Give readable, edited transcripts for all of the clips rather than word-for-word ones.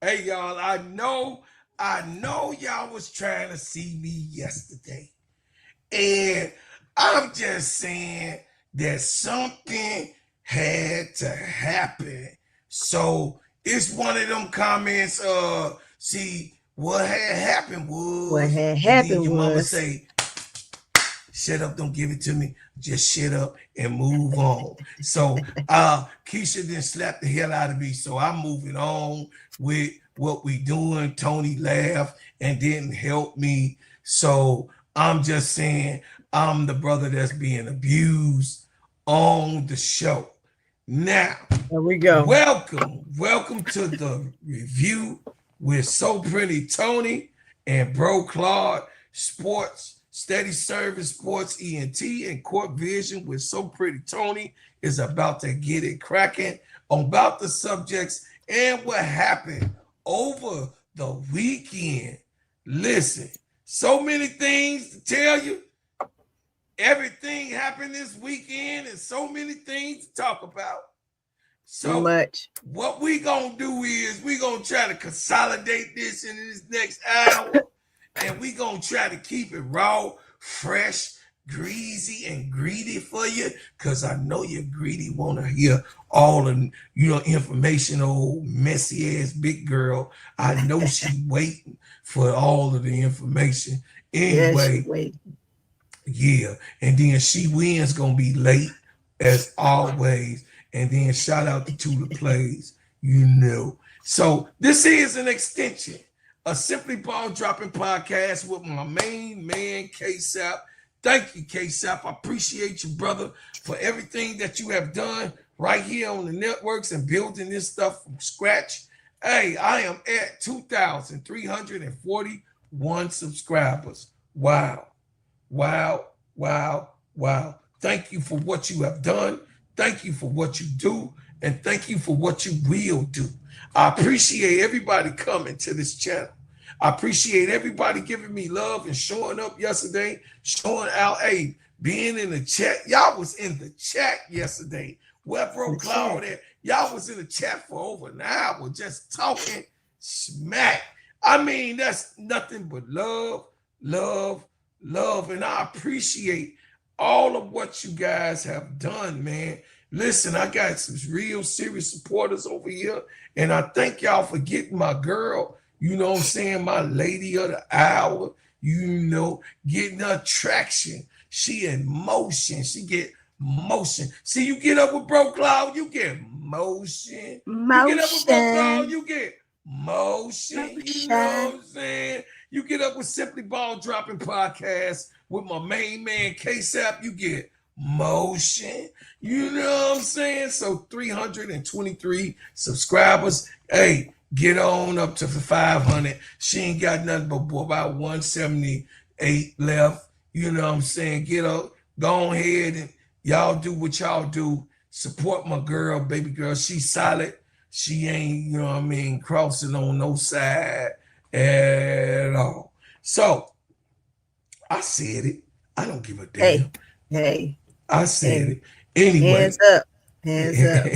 Hey, y'all, I know y'all was trying to see me yesterday. And I'm just saying that something had to happen. So it's one of them comments, see, what had happened What was, had and then happened your mama was, say, shut up, don't give it to me. Just shut up and move on. So KEYSHA then slapped the hell out of me. So I'm moving on with what we doing. Tony laughed and didn't help me. So I'm just saying I'm the brother that's being abused on the show. Now, there we go. welcome to the review with So Pretty Tony and Bro Claude Sports, Steady Service Sports ENT, and Court Vision with So Pretty Tony is about to get it cracking about the subjects and what happened over the weekend. Listen, so many things to tell you. Everything happened this weekend and so many things to talk about. Too So much. what we gonna do is we gonna try to consolidate this in this next hour, and we gonna try to keep it raw, fresh, greasy, and greedy for you, cause I know you're greedy, wanna hear all the information. Old messy ass big girl, I know she waiting for all of the information. Yes, you Anyway, wait. yeah, and then She Wins gonna be late as always. And then shout out to Tula Plays. So this is an extension, a Simply Ball Dropping podcast with my main man, KEYSHA. Thank you, KEYSHA. I appreciate you, brother, for everything that you have done right here on the networks and building this stuff from scratch. Hey, I am at 2,341 subscribers. Wow. Wow, wow, wow. Thank you for what you have done. Thank you for what you do. And thank you for what you will do. I appreciate everybody coming to this channel. I appreciate everybody giving me love and showing up yesterday, showing out, hey, being in the chat. Y'all was in the chat yesterday. Where Bro Claude at? Y'all was in the chat for over an hour just talking smack. I mean, that's nothing but love, love, love, and I appreciate all of what you guys have done, man. Listen, I got some real serious supporters over here, and I thank y'all for getting my girl, what I'm saying, my lady of the hour, getting her traction. She in motion. She get motion. See, you get up with Bro Claude, you get motion. You get up with Bro Claude, you get motion. You know what I'm saying? You get up with Simply Ball Dropping Podcast with my main man, KEYSHA, you get motion. You know what I'm saying? So 323 subscribers. Hey, get on up to 500. She ain't got nothing but about 178 left. You know what I'm saying? Get up, go ahead and y'all do what y'all do. Support my girl, baby girl. She's solid. She ain't, crossing on no side at all. So I said it. I don't give a damn. Hey. I said it. Anyway. Hands up. Hands up.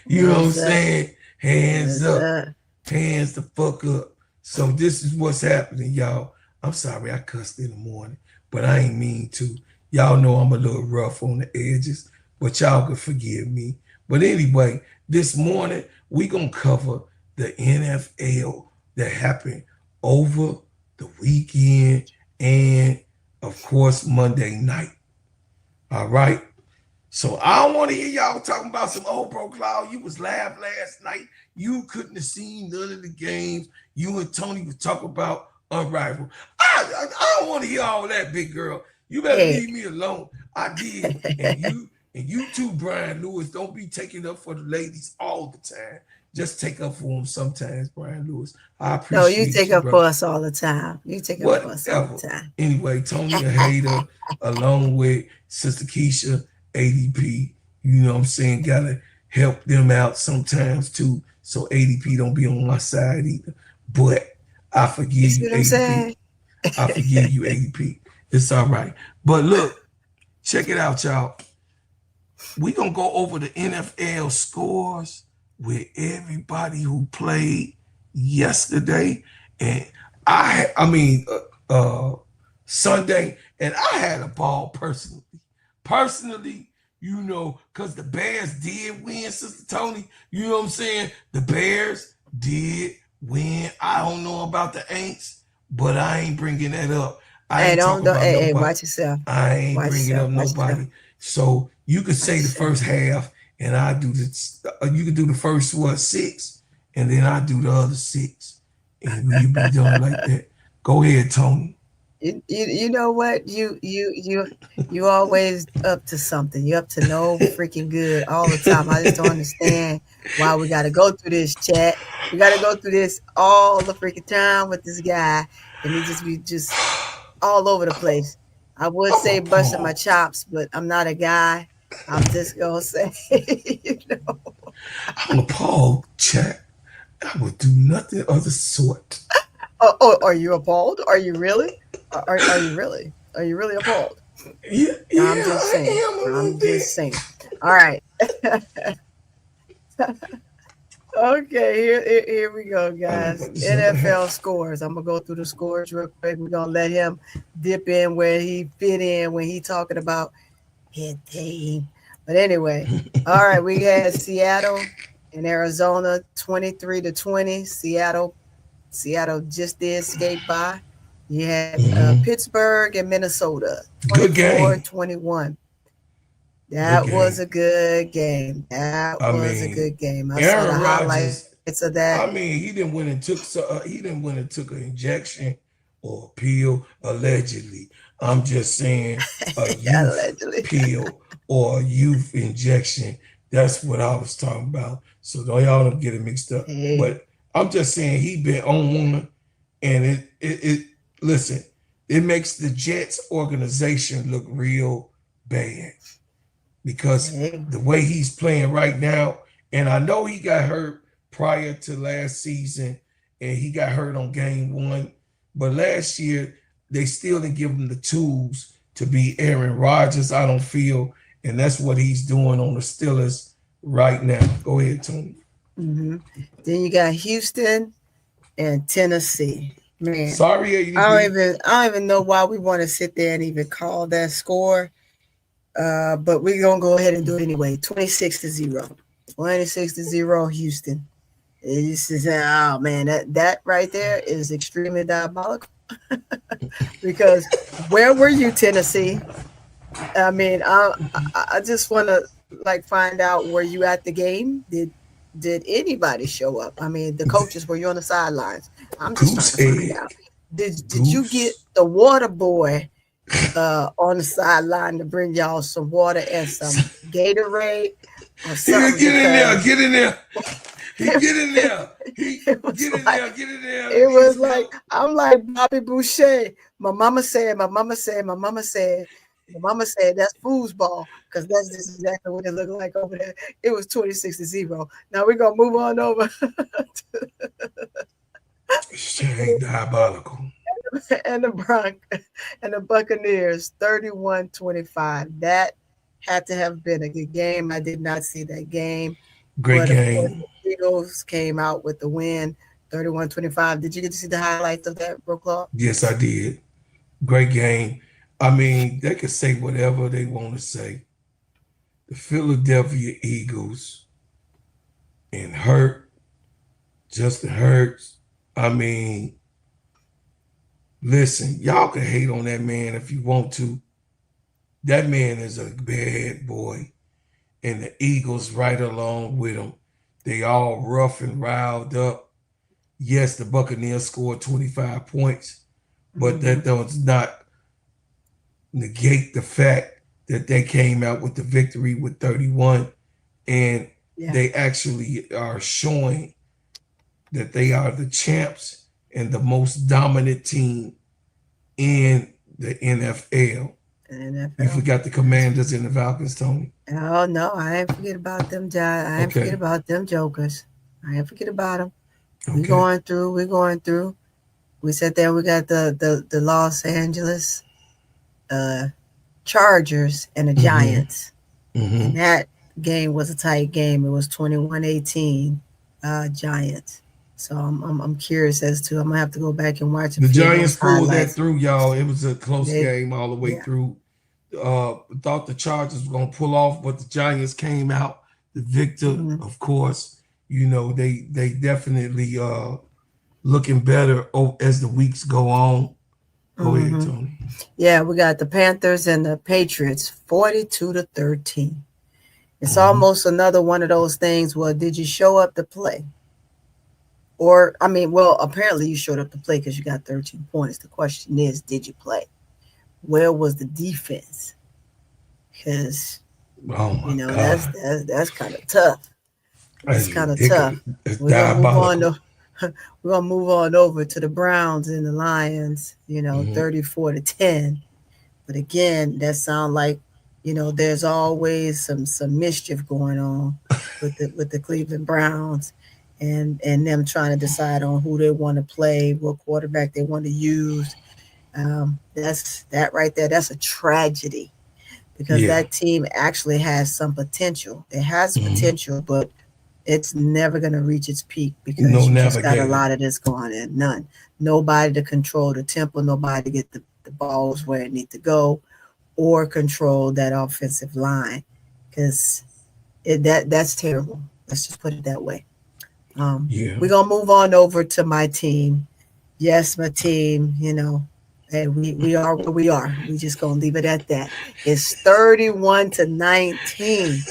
You know what I'm saying? Hands up. Hands the fuck up. So this is what's happening, y'all. I'm sorry I cussed in the morning, but I ain't mean to. Y'all know I'm a little rough on the edges, but y'all can forgive me. But anyway, this morning we gonna cover the NFL that happened over the weekend and, of course, Monday night. All right. So I don't want to hear y'all talking about some old Bro Claude. You was live last night. You couldn't have seen none of the games. You and Tony was talking about Unrivaled. I don't want to hear all that, big girl. You better leave me alone. I did. And you too, Brian Lewis, don't be taking up for the ladies all the time. Just take up for them sometimes, Brian Lewis. I appreciate you. No, you take up for us all the time. You take up for us all the time. Anyway, Tony a hater, along with Sister KEYSHA, ADP. You know what I'm saying? Gotta help them out sometimes too, so ADP don't be on my side either. But I forgive you, ADP. I forgive you, ADP. It's all right. But look, check it out, y'all. We gonna go over the NFL scores with everybody who played yesterday, and I mean Sunday, and I had a ball personally. Personally, because the Bears did win, Sister Tony. You know what I'm saying? The Bears did win. I don't know about the Aints, but I ain't bringing that up. I Hey, ain't don't, talking don't, about hey, nobody. watch yourself. I ain't Watch bringing yourself. up Watch yourself. nobody. So you could Watch say the yourself. first half, and I do the. You could do the first six, and then I do the other six, and we'll be done like that. Go ahead, Tony. You know what? You always up to something. You up to no freaking good all the time. I just don't understand why we got to go through this chat. We got to go through this all the freaking time with this guy, and he just be just all over the place. I would I'm say busting my appalled. chops, but I'm not a guy. I'm just gonna say, you know. I'm appalled, chat. I would do nothing of the sort. Are you appalled? Are you really? Are you really? Are you really appalled? Yeah, yeah, I'm just saying. I am a little I'm bit. just saying. All right. Okay, here we go, I don't guys. want this other NFL half. scores. I'm gonna go through the scores real quick. We're gonna let him dip in where he fit in when he talking about his team. But anyway, all right, we had Seattle and Arizona 23-20. Seattle just did skate by. You had Mm-hmm. Pittsburgh and Minnesota Good 24 game. 21. Good That was game. a good game. That I was a mean, good game. I saw the Aaron highlights Rodgers. of that. I mean, he didn't win and took. He didn't win and took an injection or a pill. Allegedly, I'm just saying a youth Allegedly. pill or a youth injection. That's what I was talking about. So don't get it mixed up. Hey, But I'm just saying he been on one, and it listen. It makes the Jets organization look real bad because hey. the way he's playing right now, and I know he got hurt prior to last season, and he got hurt on game one, but last year they still didn't give him the tools to be Aaron Rodgers, I don't feel, and that's what he's doing on the Steelers right now. Go ahead, Tony. Mm-hmm. Then you got Houston and Tennessee. Man, Sorry, ADB. I don't even know why we want to sit there and even call that score. But we're gonna go ahead and do it anyway. 26-0. 26-0 Houston. This is oh man, that right there is extremely diabolical. Because where were you, Tennessee? I mean, I just want to like find out, were you at the game? Did anybody show up? I mean, the coaches, were you on the sidelines? I'm just trying to Goose find out. egg. Did you get Goose. the water boy on the sideline to bring y'all some water and some Gatorade or He something? get in there, Because get in there. He it, get in there. He it was get in there, like get in there. it We need was some like help. I'm like Bobby Boucher. My mama said that's foosball, because that's just exactly what it looked like over there. It was 26-0. Now we're gonna move on over Shit ain't diabolical. and the Bronx and the Buccaneers 31-25. That had to have been a good game. I did not see that game, Great but of course game. the Eagles came out with the win 31-25. Did you get to see the highlights of that, Brooklyn? Yes, I did. Great game. I mean, they can say whatever they want to say. The Philadelphia Eagles and Justin Hurts. I mean, listen, y'all can hate on that man if you want to. That man is a bad boy. And the Eagles right along with him. They all rough and riled up. Yes, the Buccaneers scored 25 points, but Mm-hmm. that does not negate the fact that they came out with the victory with 31, and Yeah. they actually are showing that they are the champs and the most dominant team in the NFL. You NFL. forgot the That's, Commanders and the Falcons, Tony. oh no, I ain't forget about them. I ain't forget Okay, about them jokers. I ain't forget about them. We okay. going through. We going through. We sat there. We got the Los Angeles uh, Chargers and the Mm-hmm. Giants, and Mm-hmm. that game was a tight game. It was 21-18 Giants. So I'm curious as to, I'm gonna have to go back and watch a The few of Giants those pulled that highlights. through, y'all. It was a close They, game all the way yeah. through. Thought the Chargers were gonna pull off, but the Giants came out the victor. Mhm. Of course, they definitely looking better as the weeks go on. Go ahead, Mhm. Tony. Yeah, we got the Panthers and the Patriots, 42-13. It's Mm-hmm. almost another one of those things. Well, did you show up to play? Or, I mean, well, apparently you showed up to play because you got 13 points. The question is, did you play? Where was the defense? Because Oh my that's God, that's kind of tough. that's That's kind of tough. ridiculous. It's We're gonna move on diabolical. to we're gonna move on over to the Browns and the Lions. Mm-hmm. 34-10. But again, that sound like there's always some mischief going on with the Cleveland Browns, and them trying to decide on who they want to play, what quarterback they want to use. That's that right there. That's a tragedy because Yeah. that team actually has some potential. It has Mm-hmm. potential, but it's never going to reach its peak No because you just got a navigating. lot of this going on. None. Nobody to control the tempo, nobody to get the balls where it need to go or control that offensive line because that's terrible. Let's just put it that way. Yeah. We're going to move on over to my team. Yes, my team, hey, we are where we are. We just gonna leave it at that. It's 31-19.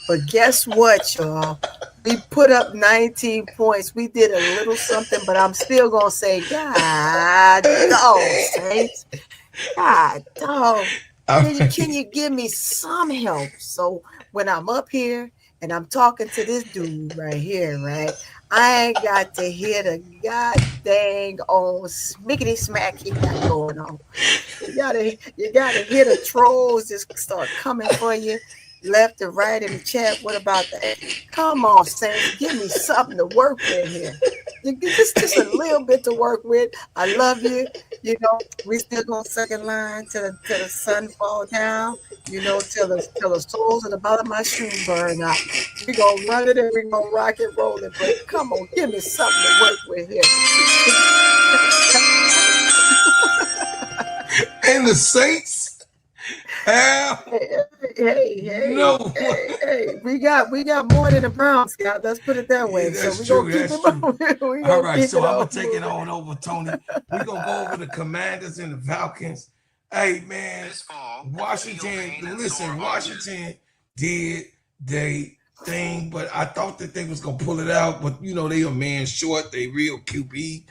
But guess what, y'all? We put up 19 points. We did a little something, but I'm still gonna say, God dog, Saints. God dog. All Can right. you give me some help? So when I'm up here and I'm talking to this dude right here, right? I ain't got to hear the god dang on smickety smack he got going on. You gotta hear the trolls just start coming for you left and right in the chat. What about that? Come on, Saints, give me something to work with here. Just a little bit to work with. I love you. We still going second line till the sun fall down. Till the soles of the bottom of my shoe burn out. We gonna run it and we gonna rock and roll it. But come on, give me something to work with here. And the Saints have Hey, no one. we got more than the Browns got. Let's put it that Yeah, way. So that's we gonna true. keep That's it true. moving. We All gonna right, keep so it I'm on gonna take it moving. on over, Tony. We're gonna go over the Commanders and the Falcons. Hey man, Washington, listen, Washington did they thing, but I thought that they was gonna pull it out, but they a man short, they real QB.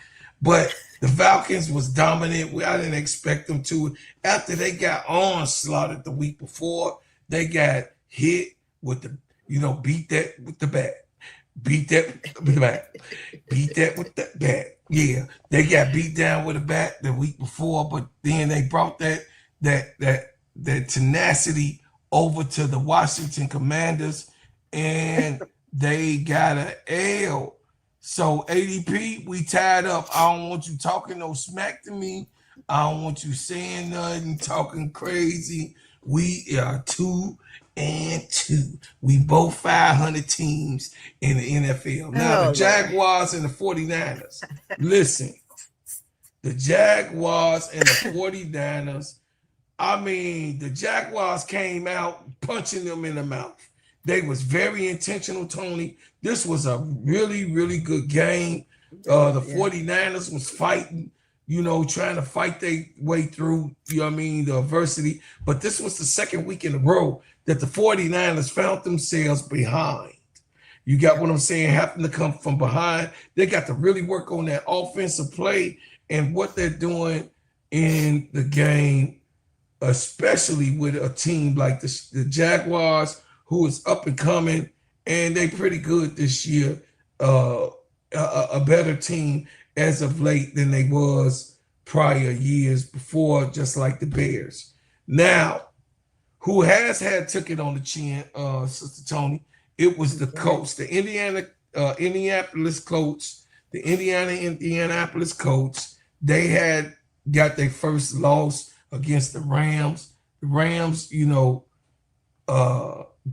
But the Falcons was dominant. I didn't expect them to. After they got onslaughted the week before, they got hit with beat that with the bat. Beat that with the bat. Beat that with the bat. Yeah, they got beat down with a bat the week before, but then they brought that tenacity over to the Washington Commanders, and they got an L. So ADP, we tied up. I don't want you talking no smack to me. I don't want you saying nothing, talking crazy. We are 2-2. We both 500 teams in the NFL. Now, the Oh Lord. Jaguars and the 49ers. Listen, the Jaguars and the 49ers. I mean, the Jaguars came out punching them in the mouth. They was very intentional, Tony. This was a really, really good game. The Yeah. 49ers was fighting, trying to fight their way through, the adversity. But this was the second week in a row that the 49ers found themselves behind. You got Yeah. what I'm saying? Having to come from behind. They got to really work on that offensive play and what they're doing in the game, especially with a team like the Jaguars, who is up and coming, and they pretty good this year. A better team as of late than they was prior years before, just like the Bears. Now, who has had took it on the chin, Sister Tony? It was the Colts, the Indianapolis Colts, the Indianapolis Colts. They had got their first loss against the Rams. The Rams,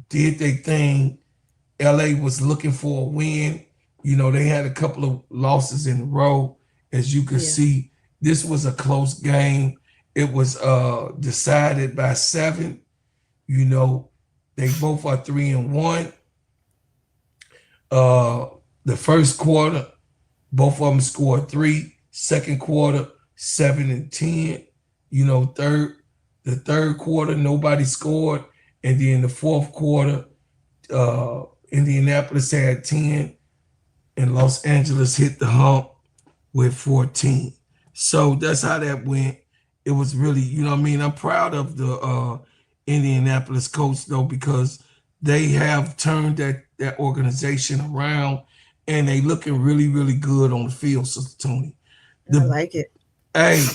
did their thing. LA was looking for a win. They had a couple of losses in a row. As you can Yeah. see, this was a close game. It was decided by 7. They both are 3-1. The first quarter, both of them scored 3. Second quarter, 7 and 10. The third quarter, nobody scored, and then the fourth quarter, Indianapolis had 10, and Los Angeles hit the hump with 14. So that's how that went. It was really, I'm proud of the Indianapolis coach though, because they have turned that organization around, and they looking really, really good on the field, Sister Tony. I like it. Hey,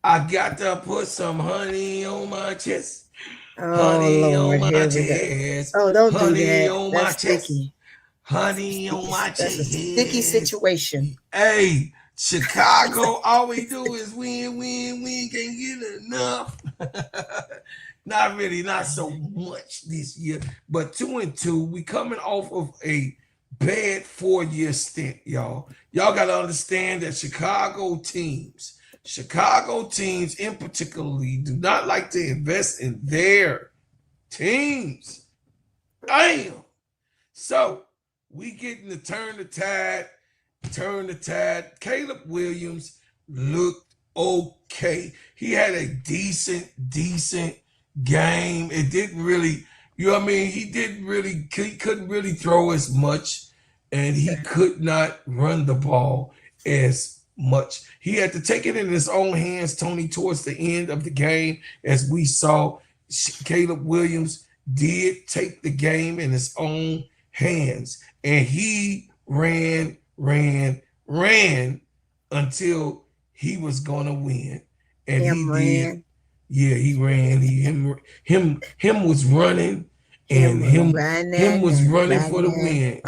I got to put some honey on my chest. Oh Honey Lord, on my here we go. chest. Oh, don't do Honey that. on my That's chest. sticky. Honey on my That's a sticky chest. situation. Hey, Chicago, all we do is win, win, win. Can't get enough. Not really, not so much this year, but 2-2. We coming off of a bad 4-year stint, y'all. Y'all got to understand that Chicago teams in particularly, do not like to invest in their teams. Damn. So we getting to turn the tide. Caleb Williams looked okay. He had a decent game. It didn't really, he couldn't really throw as much, and he could not run the ball as much. He had to take it in his own hands, Tony, towards the end of the game. As we saw, Caleb Williams did take the game in his own hands, and he ran until he was gonna win, and he did. Yeah, he ran. Him was running, and him was running for the win.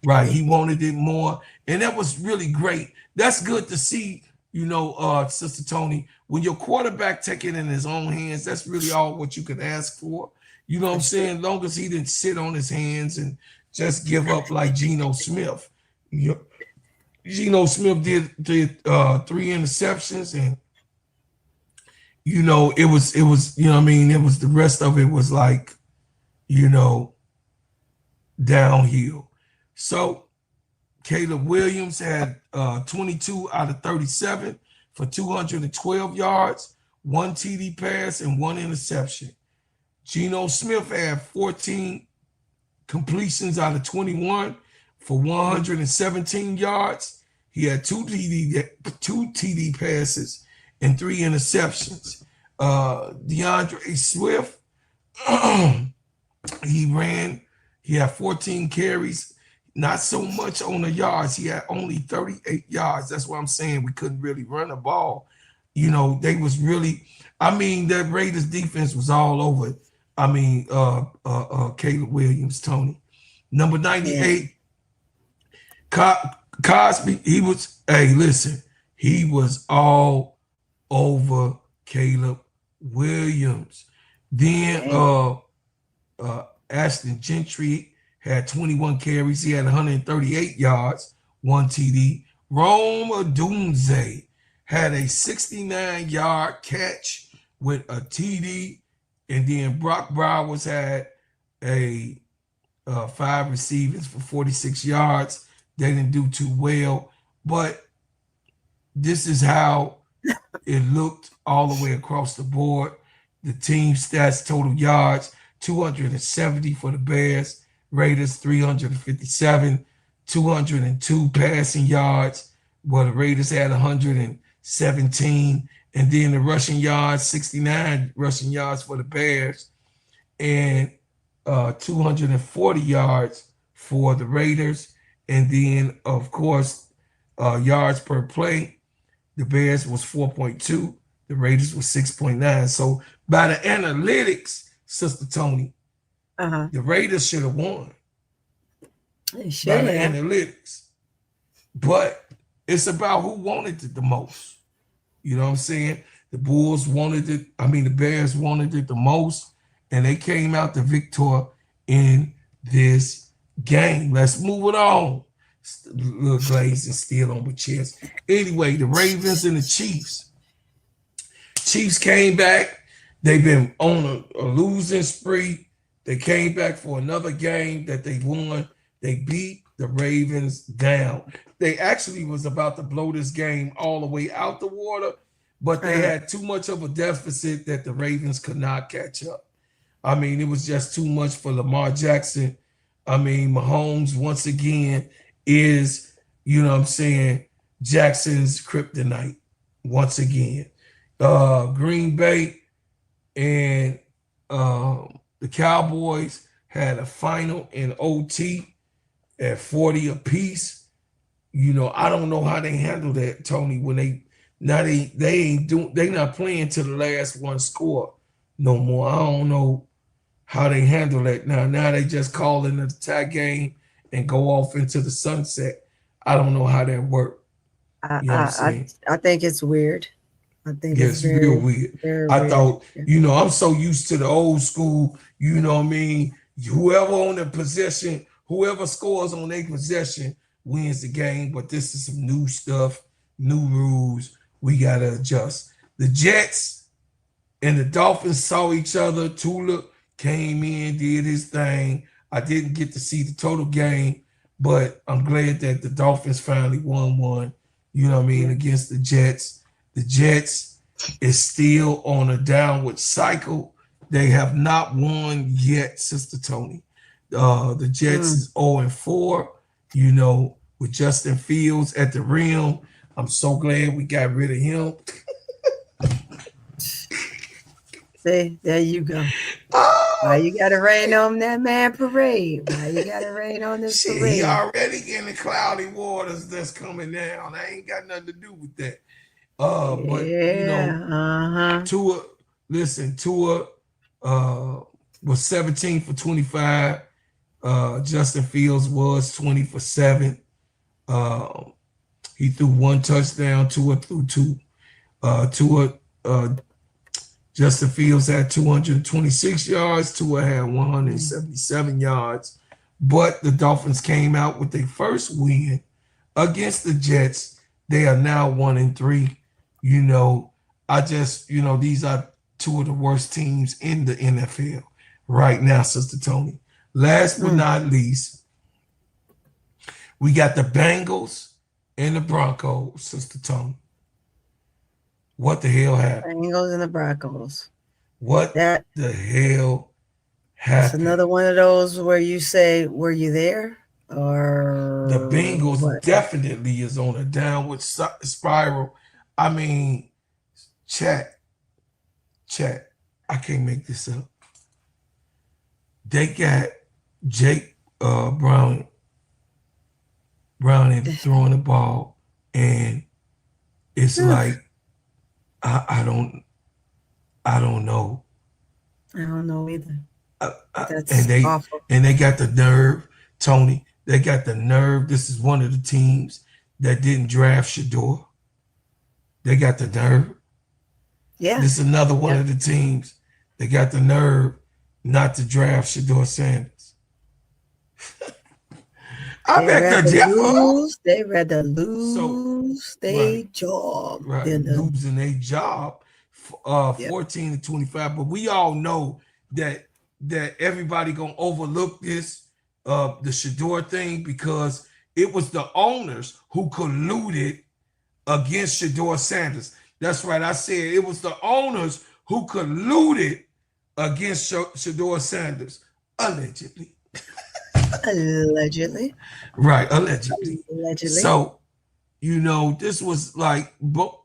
Right, he wanted it more, and that was really great. That's good to see, Sister Tony. When your quarterback take it in his own hands, that's really all what you could ask for. You know what I'm saying? As long as he didn't sit on his hands and just give up like Geno Smith. Geno Smith did 3 interceptions, and it was it was the rest of it was like, downhill. So Caleb Williams had 22 out of 37 for 212 yards, 1 TD pass, and 1 interception. Geno Smith had 14 completions out of 21 for 117 yards. He had 2 TD passes and 3 interceptions. DeAndre Swift, he had 14 carries, not so much on the yards. He had only 38 yards. That's what I'm saying. We couldn't really run the ball. They was really, that Raiders defense was all over. Caleb Williams, Tony. Number 98, Cosby, he was all over Caleb Williams. Then Ashton Gentry had 21 carries. He had 138 yards, 1 TD. Rome Odunze had a 69-yard catch with a TD. And then Brock Bowers had 5 receivings for 46 yards. They didn't do too well, but this is how it looked all the way across the board. The team stats: total yards, 270 for the Bears. Raiders, 357. 202 passing yards. Well, the Raiders had 117. And then the rushing yards, 69 rushing yards for the Bears. And 240 yards for the Raiders. And then, of course, yards per play, the Bears was 4.2. The Raiders was 6.9. So by the analytics, Sister Tony, the Raiders should have won. By the analytics. But it's about who wanted it the most. You know what I'm saying? The Bulls wanted it. The Bears wanted it the most. And they came out the victor in this game. Let's move it on. little glaze and still on my chest. Anyway, the Ravens and the Chiefs. Chiefs came back. They've been on a losing spree. They came back for another game that they won. They beat the Ravens down. They actually was about to blow this game all the way out the water, but they had too much of a deficit that the Ravens could not catch up. I mean, it was just too much for Lamar Jackson. I mean, Mahomes, once again, is, you know what I'm saying, Jackson's kryptonite once again. Green Bay and the Cowboys had a final in OT at 40 apiece. You know, I don't know how they handle that, Tony, when they not playing to the last one score no more. I don't know how they handle that now. Now they just call in a tie game and go off into the sunset. I don't know how that works. You know what I'm saying? I think it's weird. I think it's real weird. I thought, you know, I'm so used to the old school, you know what I mean? Whoever on the possession, whoever scores on their possession wins the game. But this is some new stuff, new rules. We got to adjust. The Jets and the Dolphins saw each other. Tula came in, did his thing. I didn't get to see the total game, but I'm glad that the Dolphins finally won one, you know what I mean, against the Jets. The Jets is still on a downward cycle. They have not won yet, Sister Tony. The Jets is 0-4, you know, with Justin Fields at the rim. I'm so glad we got rid of him. See, there you go. Why you got to rain on that man parade? Why you got to rain on this parade? He already in the cloudy waters that's coming down. I ain't got nothing to do with that. But you know, Tua was 17 for 25. Justin Fields was 20 for 7. He threw 1 touchdown. Tua threw 2. Justin Fields had 226 yards. Tua had 177 yards. But the Dolphins came out with their first win against the Jets. They are now 1-3. You know, these are 2 of the worst teams in the NFL right now, Sister Tony. Last but not least, we got the Bengals and the Broncos, Sister Tony. What the hell happened? Bengals and the Broncos. What the hell happened? It's another one of those where you say, were you there? Or the Bengals definitely is on a downward spiral. I mean, chat, I can't make this up. They got Jake Browning throwing the ball, and it's like I don't know. I don't know either. That's awful. And they got the nerve, Tony. They got the nerve. This is one of the teams that didn't draft Shador. They got the nerve. Yeah. This is another one of the teams. They got the nerve not to draft Shador Sanders. They'd rather lose their job. Right, losing their job, 14-25. But we all know that everybody gonna overlook this, the Shador thing, because it was the owners who colluded against Shador Sanders. That's right, I said it was the owners who colluded against Shador Sanders, allegedly. Allegedly. Right, allegedly. So, you know, this was like Bo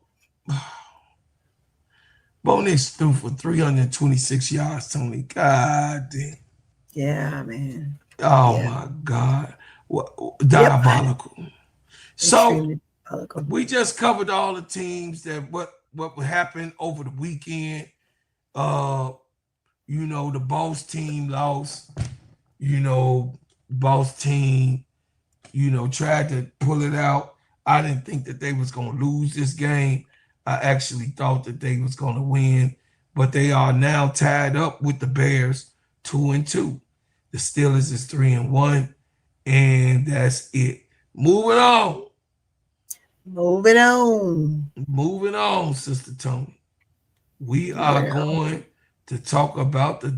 Nix threw for 326 yards, Tony. God damn. Yeah, man. Oh my God. Diabolical. So we just covered all the teams that what happened over the weekend. You know, the Boss team lost. You know, Boss team, you know, tried to pull it out. I didn't think that they was going to lose this game. I actually thought that they was going to win, but they are now tied up with the Bears, 2-2. The Steelers is 3-1, and that's it. Moving on. Moving on. Moving on, Sister Tony. We are Moving on. going to talk about the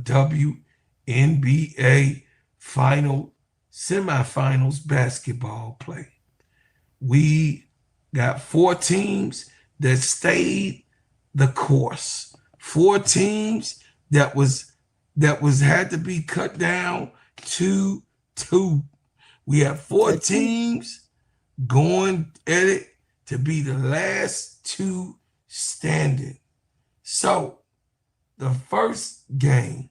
WNBA final semifinals basketball play. We got 4 teams that stayed the course. 4 teams that was had to be cut down to 2. We have 4 teams going at it to be the last 2 standing. So the first game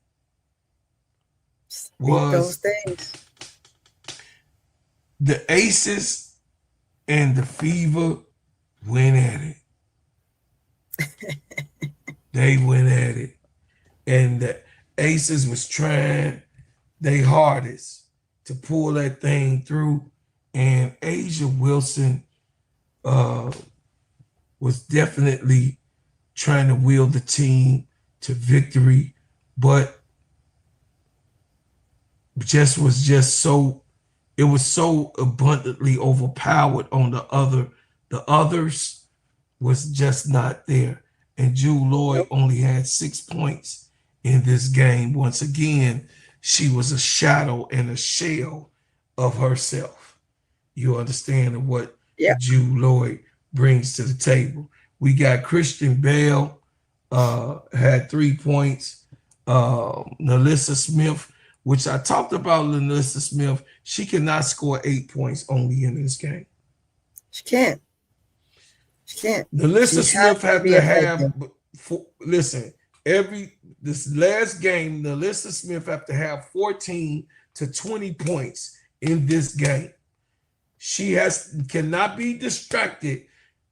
those was things. the Aces and the Fever went at it. They went at it. And the Aces was trying their hardest to pull that thing through. And Asia Wilson was definitely trying to wheel the team to victory, but it was so abundantly overpowered on the others was just not there. And Jewel Lloyd only had 6 points in this game. Once again, she was a shadow and a shell of herself. You understand what Jewel Lloyd brings to the table. We got Christian Bale, had 3 points. Alyssa Smith, which I talked about Alyssa Smith, she cannot score 8 points only in this game. She can't. She can't. Alyssa Smith have to have, listen, this last game, Alyssa Smith have to have 14 to 20 points in this game. She cannot be distracted.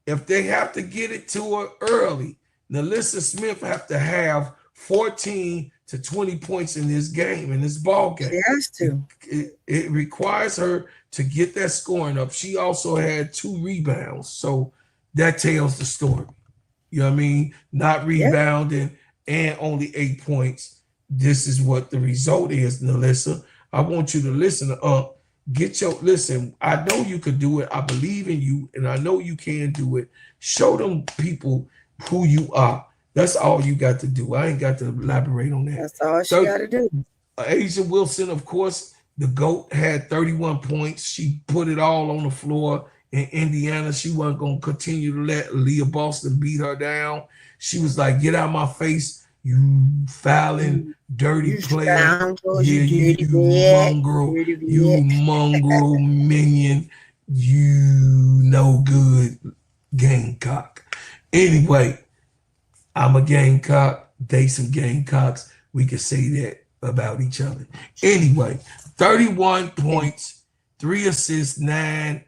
If they have to get it to her early, Alyssa Smith have to have 14 to 20 points in this game, in this ball game. She has to. It requires her to get that scoring up. She also had 2 rebounds, so that tells the story. You know what I mean? Not rebounding and only 8 points. This is what the result is, Alyssa. I want you to listen up. Listen, I know you could do it. I believe in you, and I know you can do it. Show them people who you are. That's all you got to do. I ain't got to elaborate on that. That's all she got to do. Asia Wilson, of course, the GOAT, had 31 points. She put it all on the floor in Indiana. She wasn't going to continue to let Leah Boston beat her down. She was like, get out of my face, you fouling, dirty player. You mongrel minion, you no good Gamecock. Anyway, I'm a Gamecock. They some Gamecocks. We can say that about each other. Anyway, 31 points, 3 assists, 9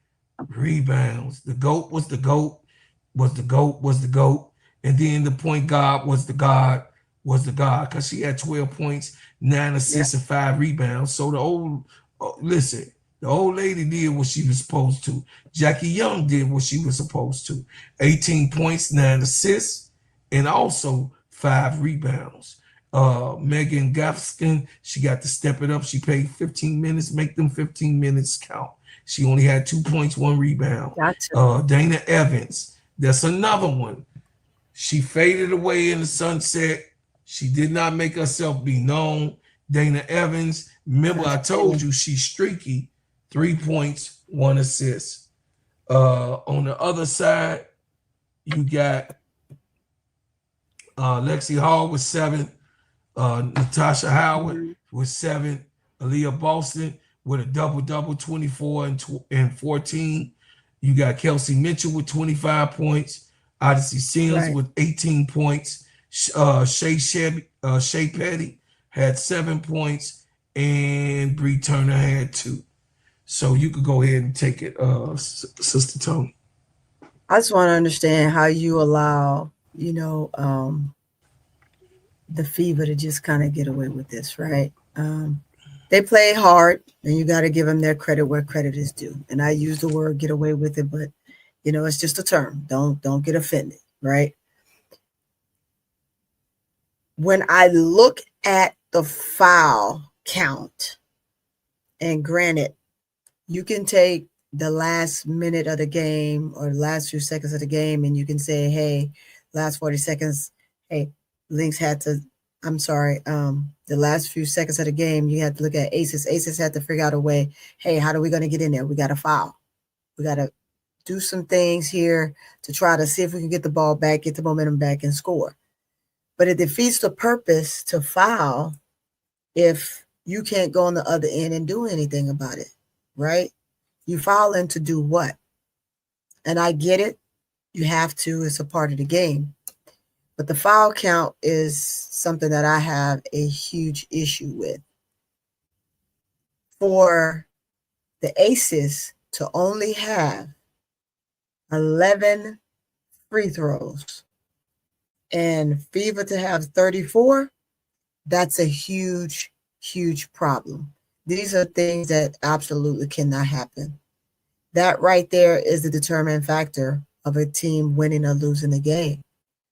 rebounds. The GOAT was the GOAT, was the GOAT, was the GOAT. And then the point guard was the guard, was the guard, because she had 12 points, 9 assists, and 5 rebounds. So the old lady did what she was supposed to. Jackie Young did what she was supposed to. 18 points, 9 assists, and also 5 rebounds. Megan Gafskin, she got to step it up. She played 15 minutes, make them 15 minutes count. She only had 2 points, 1 rebound. Gotcha. Dana Evans, that's another one. She faded away in the sunset. She did not make herself be known. Dana Evans, remember I told you she's streaky. 3 points, 1 assist. On the other side, you got Lexi Hall with 7. Natasha Howard with 7. Aaliyah Boston with a double-double, 24 and 14. You got Kelsey Mitchell with 25 points. Odyssey Sims with 18 points. Shea Petty had 7 points. And Bree Turner had 2. So you could go ahead and take it, Sister Tony. I just want to understand how you allow, the Fever to just kind of get away with this, right? They play hard, and you got to give them their credit where credit is due. And I use the word "get away with it," but it's just a term. Don't get offended, right? When I look at the foul count, and granted, you can take the last minute of the game or the last few seconds of the game, and you can say, hey, last 40 seconds, hey, Lynx had to, I'm sorry, the last few seconds of the game, you had to look at aces. Aces had to figure out a way, hey, how are we going to get in there? We got to foul. We got to do some things here to try to see if we can get the ball back, get the momentum back, and score. But it defeats the purpose to foul if you can't go on the other end and do anything about it, right? You foul in to do what? And I get it. You have to. It's a part of the game. But the foul count is something that I have a huge issue with. For the aces to only have 11 free throws and Fever to have 34, that's a huge, huge problem. These are things that absolutely cannot happen. That right there is the determining factor of a team winning or losing the game.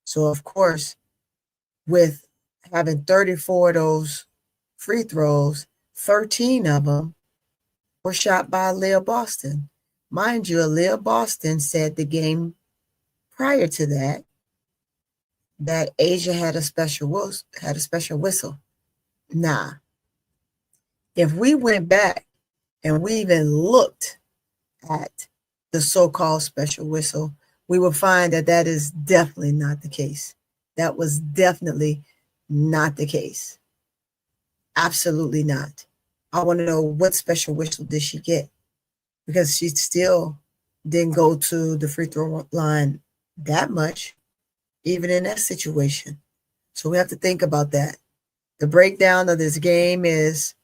So, of course, with having 34 of those free throws, 13 of them were shot by Aaliyah Boston. Mind you, Aaliyah Boston said the game prior to that Asia had a special whistle. Nah. If we went back and we even looked at the so-called special whistle, we would find that that is definitely not the case. That was definitely not the case. Absolutely not. I want to know, what special whistle did she get? Because she still didn't go to the free throw line that much, even in that situation. So we have to think about that. The breakdown of this game is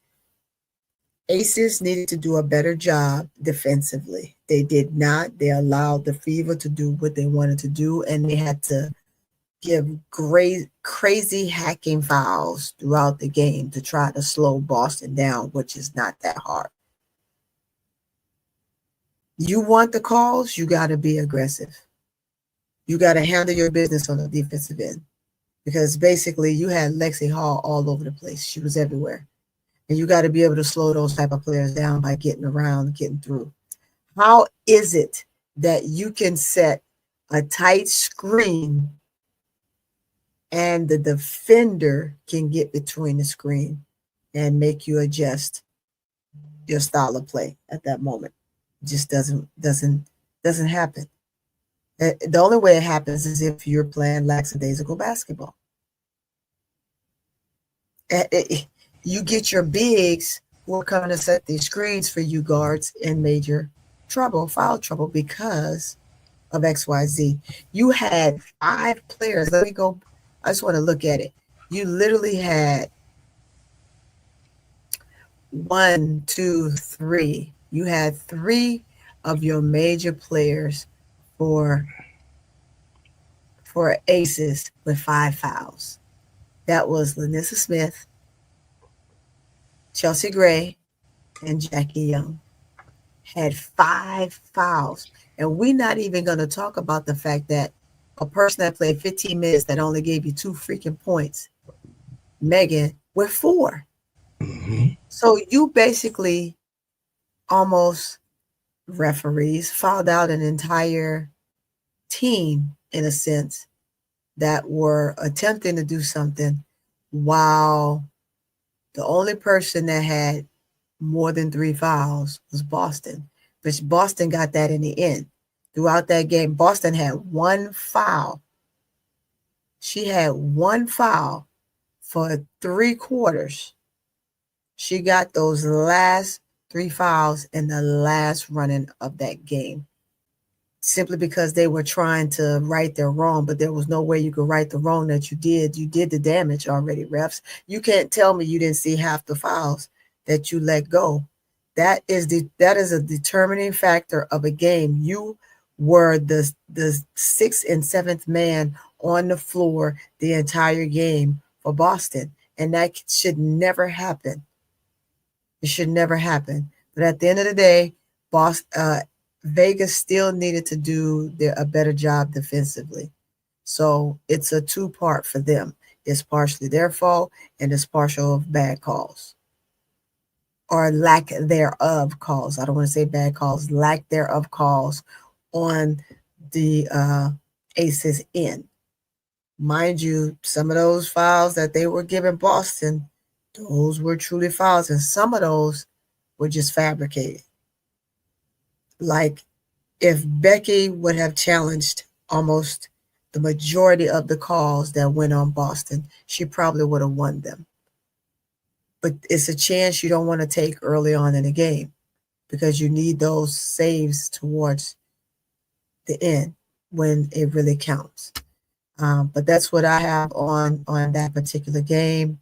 Aces needed to do a better job defensively. They did not. They allowed the Fever to do what they wanted to do, and they had to give great, crazy hacking fouls throughout the game to try to slow Boston down, which is not that hard. You want the calls, you got to be aggressive. You got to handle your business on the defensive end, because basically you had Lexi Hall all over the place. She was everywhere. And you got to be able to slow those type of players down by getting around, getting through. How is it that you can set a tight screen and the defender can get between the screen and make you adjust your style of play at that moment? It just doesn't happen. The only way it happens is if you're playing lackadaisical basketball. You get your bigs who are coming to set these screens for you guards in major trouble, foul trouble, because of XYZ. You had 5 players. Let me go. I just want to look at it. You literally had 1, 2, 3. You had 3 of your major players for Aces with 5 fouls. That was Lanissa Smith, Chelsea Gray, and Jackie Young. Had 5 fouls. And we're not even going to talk about the fact that a person that played 15 minutes that only gave you 2 freaking points, Megan, with 4. Mm-hmm. So you basically almost, referees, fouled out an entire team, in a sense, that were attempting to do something, while the only person that had more than 3 fouls was Boston. But Boston got that in the end. Throughout that game, Boston had 1 foul. She had 1 foul for 3 quarters. She got those last 3 fouls in the last running of that game, simply because they were trying to right their wrong, but there was no way you could right the wrong that you did. You did the damage already, refs. You can't tell me you didn't see half the fouls that you let go. That is a determining factor of a game. You were the 6th and 7th man on the floor the entire game for Boston, and that should never happen. It should never happen. But at the end of the day, Vegas still needed to do a better job defensively. So it's a 2-part for them. It's partially their fault, and it's partial of bad calls. or lack thereof calls. I don't want to say bad calls, lack thereof calls on the Aces end. Mind you, some of those fouls that they were giving Boston, those were truly fouls, and some of those were just fabricated. Like if Becky would have challenged almost the majority of the calls that went on Boston, she probably would have won them. But it's a chance you don't want to take early on in the game because you need those saves towards the end when it really counts. But that's what I have on that particular game.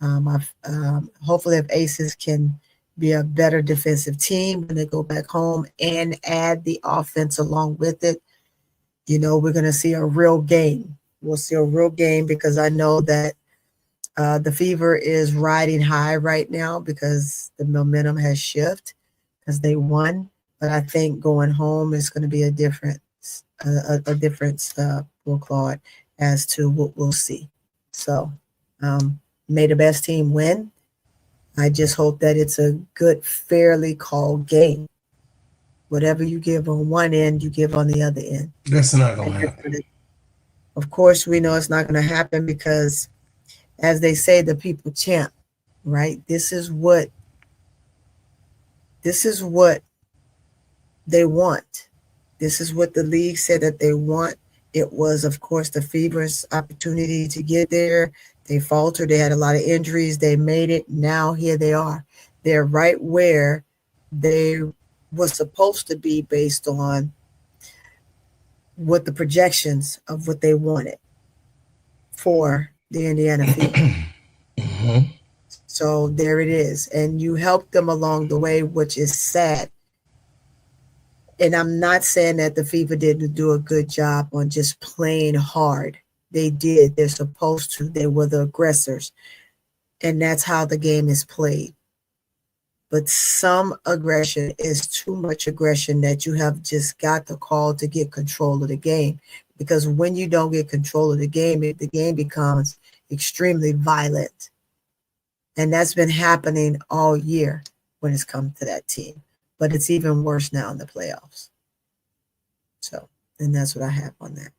Hopefully, if Aces can be a better defensive team when they go back home and add the offense along with it, we're going to see a real game. We'll see a real game because I know that the Fever is riding high right now because the momentum has shifted because they won. But I think going home is going to be a difference for Claude as to what we'll see. So may the best team win. I just hope that it's a good, fairly called game. Whatever you give on one end, you give on the other end. That's not going to happen. Of course, we know it's not going to happen because, as they say, the people champ, right? This is what they want. This is what the league said that they want. It was, of course, the Fever's opportunity to get there. They faltered. They had a lot of injuries. They made it. Now here they are. They're right where they were supposed to be based on what the projections of what they wanted for the Indiana Fever. Mm-hmm. So there it is. And you helped them along the way, which is sad. And I'm not saying that the Fever didn't do a good job on just playing hard. They did. They're supposed to. They were the aggressors. And that's how the game is played. But some aggression is too much aggression that you have just got the call to get control of the game. Because when you don't get control of the game becomes extremely violent. And that's been happening all year when it's come to that team. But it's even worse now in the playoffs. So, and that's what I have on that.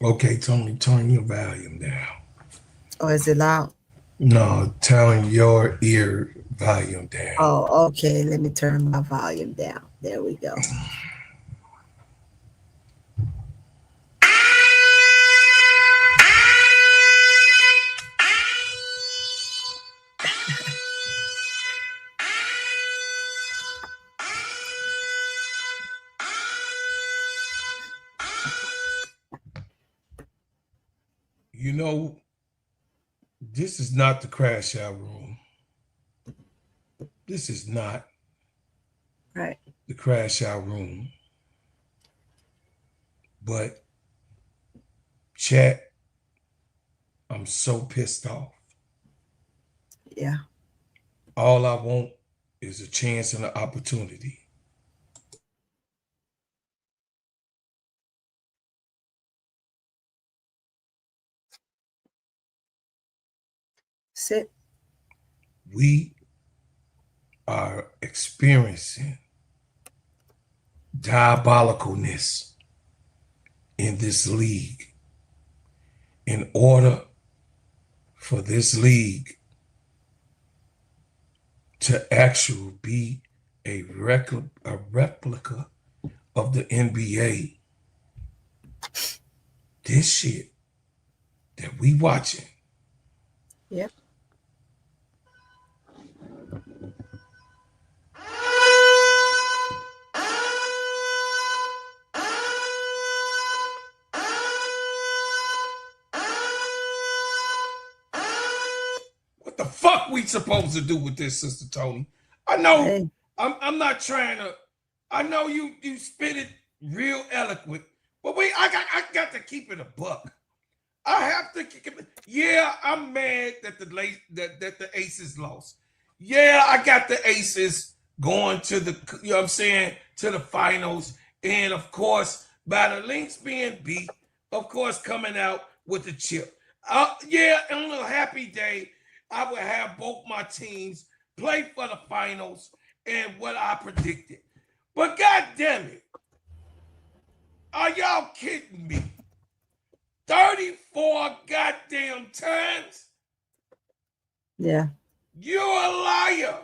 Okay, Tony, turn your volume down. Oh, is it loud? No, turn your ear volume down. Oh, okay. Let me turn my volume down. There we go. This is not the crash out room. This is not right. The crash out room. But chat, I'm so pissed off. Yeah. All I want is a chance and an opportunity. Sit. We are experiencing diabolicalness in this league. In order for this league to actually be a replica of the NBA, this shit that we watching. Yep. What the fuck we supposed to do with this, Sister Tony? I know. Hey. I'm not trying to. I know you spit it real eloquent, but I got to keep it a buck. I have to keep it. Yeah, I'm mad that the Aces lost. Yeah, I got the Aces going to the, you know what I'm saying, to the finals. And of course, by the Lynx being beat, of course, coming out with the chip. Yeah, on a happy day, I would have both my teams play for the finals and what I predicted. But God damn it, are y'all kidding me? 34 goddamn times? Yeah. You're a liar.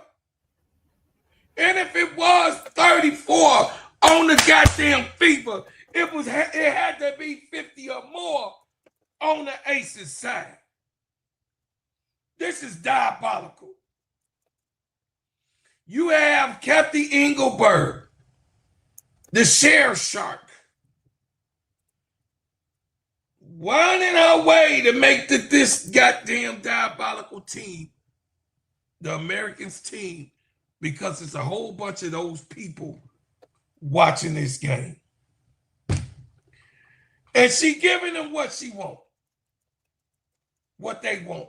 And if it was 34 on the goddamn FIFA, it had to be 50 or more on the Aces side. This is diabolical. You have Kathy Engelberg, the share shark, running her way to make this goddamn diabolical team, the Americans team, because it's a whole bunch of those people watching this game. And she giving them what she want, what they want.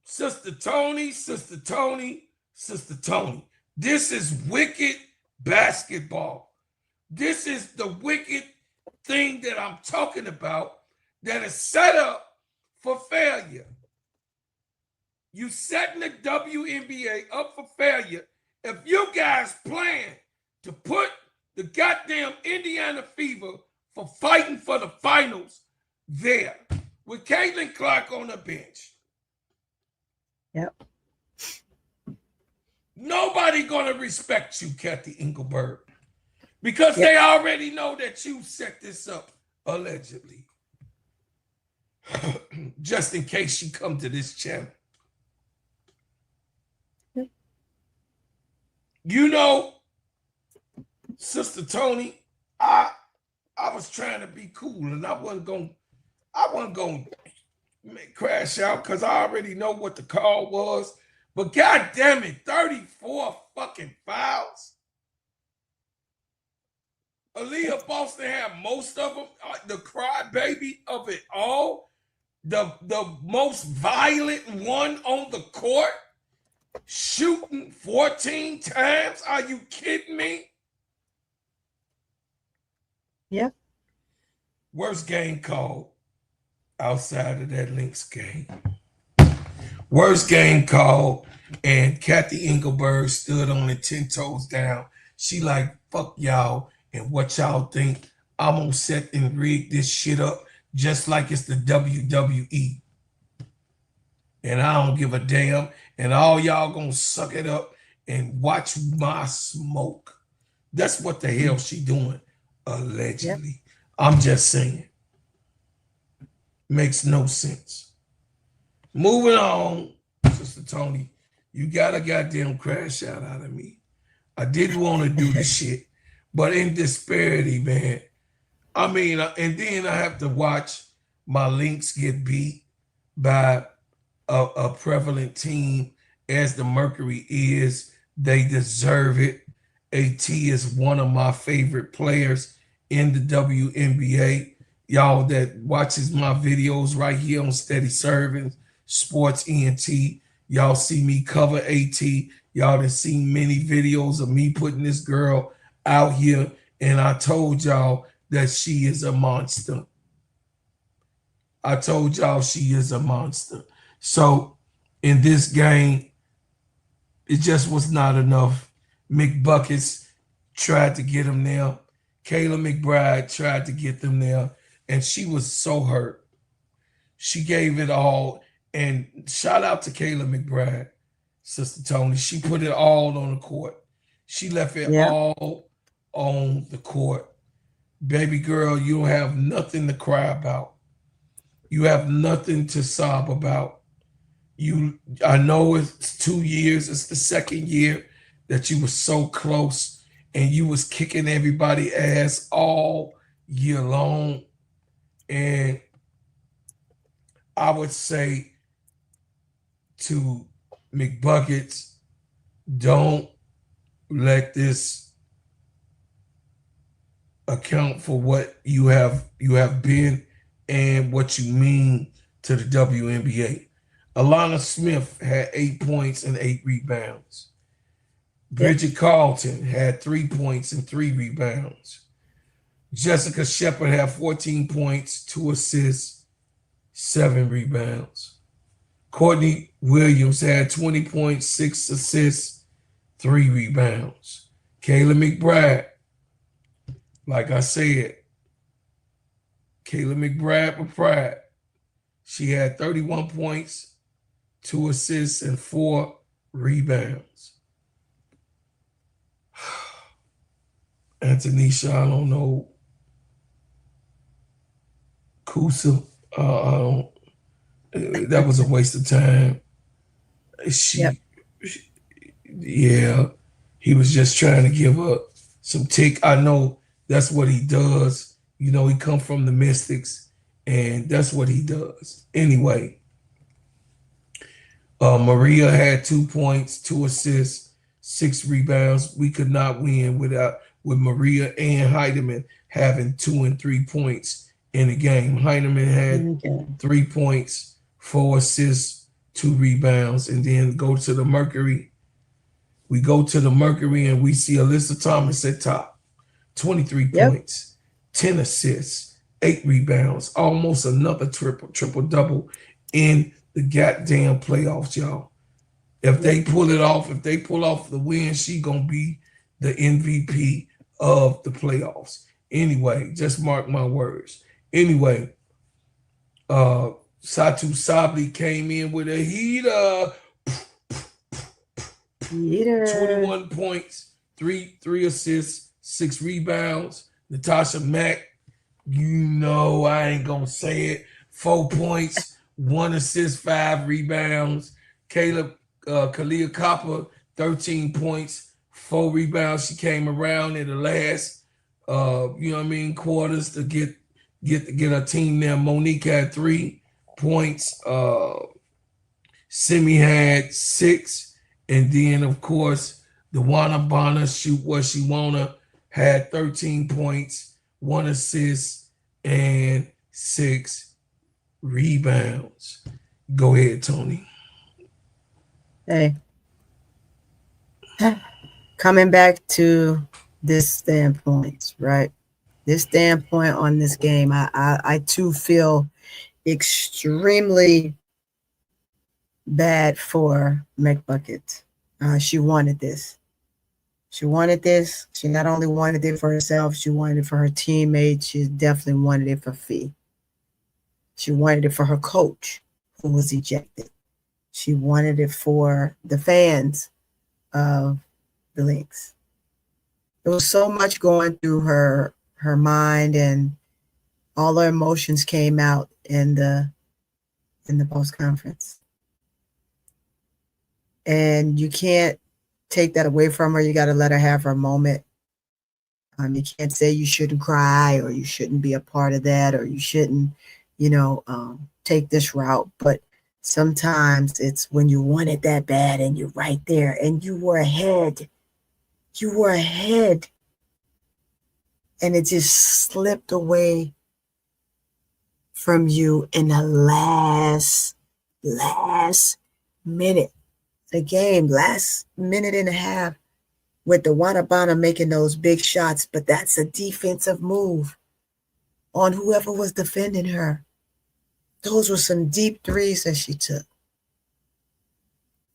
Sister Tony, Sister Tony, Sister Tony. This is wicked basketball. This is the wicked thing that I'm talking about that is set up for failure. You setting the WNBA up for failure if you guys plan to put the goddamn Indiana Fever for fighting for the finals there with Caitlin Clark on the bench. Yep. Nobody gonna respect you, Kathy Engelberg, because they already know that you set this up allegedly, just in case she come to this channel. You know, Sister Tony, I was trying to be cool, and I wasn't gonna crash out because I already know what the call was. But God damn it, 34 fucking fouls. Aaliyah Boston had most of them, the crybaby of it all, the most violent one on the court, shooting 14 times. Are you kidding me? Yeah. Worst game called outside of that Lynx game. Worst game called, and Kathy Engelberg stood on it 10 toes down. She like, fuck y'all and what y'all think. I'm gonna set and rig this shit up just like it's the WWE. And I don't give a damn. And all y'all gonna suck it up and watch my smoke. That's what the hell she doing, allegedly. Yep. I'm just saying. Makes no sense. Moving on, Sister Tony, you got a goddamn crash out of me. I didn't want to do the shit, but in disparity, man. I mean, and then I have to watch my Lynx get beat by a prevalent team as the Mercury is. They deserve it. AT is one of my favorite players in the WNBA. Y'all that watches my videos right here on Steady Serving Sports ENT, y'all see me cover AT. Y'all done seen many videos of me putting this girl out here, and I told y'all that she is a monster. I told y'all she is a monster. So in this game, it just was not enough. McBuckets tried to get him there. Kayla McBride tried to get them there, and she was so hurt. She gave it all. And shout out to Kayla McBride, Sister Tony. She put it all on the court. She left it all on the court. Baby girl, you don't have nothing to cry about. You have nothing to sob about. I know it's 2 years. It's the second year that you were so close and you was kicking everybody's ass all year long. And I would say to McBuckets, don't let this account for what you have been and what you mean to the WNBA. Alana Smith had 8 points and 8 rebounds. Bridget Carlton had 3 points and 3 rebounds. Jessica Shepard had 14 points, 2 assists, 7 rebounds. Courtney Williams had 20 points, 6 assists, 3 rebounds. Kayla McBride, like I said, Kayla McBride with pride. She had 31 points, 2 assists, and 4 rebounds. Antonisha, I don't know. Kusa, that was a waste of time. Yep. Yeah, he was just trying to give her some tick. I know that's what he does. You know, he come from the Mystics, and that's what he does. Anyway, Maria had 2 points, 2 assists, 6 rebounds. We could not win with Maria and Heidemann having 2 and 3 points in the game. Heidemann had 3 points, 4 assists, 2 rebounds, and then go to the Mercury. We go to the Mercury and we see Alyssa Thomas at top, 23 points, 10 assists, 8 rebounds, almost another triple double in the goddamn playoffs, y'all. If they pull it off, if they pull off the win, she gonna be the MVP of the playoffs. Anyway, just mark my words. Anyway, Satu Sabli came in with a heater. 21 points, three assists, 6 rebounds. Natasha Mack, you know I ain't gonna say it. 4 points, 1 assist, 5 rebounds. Kalia Copper, 13 points, 4 rebounds. She came around in the last, quarters to get her team there. Monique had 3 points. Simi had 6, and then of course the Wanna Bonner shoot what she wanna had 13 points, 1 assist, and 6 rebounds. Go ahead, Tony. Hey, coming back to this standpoint, right? This standpoint on this game, I too feel extremely bad for McBucket. She wanted this. She wanted this. She not only wanted it for herself, she wanted it for her teammates. She definitely wanted it for Fee. She wanted it for her coach, who was ejected. She wanted it for the fans of the Lynx. There was so much going through her mind, and all her emotions came out in the post conference. And you can't take that away from her. You got to let her have her moment. You can't say you shouldn't cry, or you shouldn't be a part of that, or you shouldn't, take this route. But sometimes it's when you want it that bad and you're right there and you were ahead. You were ahead. And it just slipped away from you in the last minute. The game, last minute and a half, with the Wanabana making those big shots. But that's a defensive move on whoever was defending her. Those were some deep threes that she took.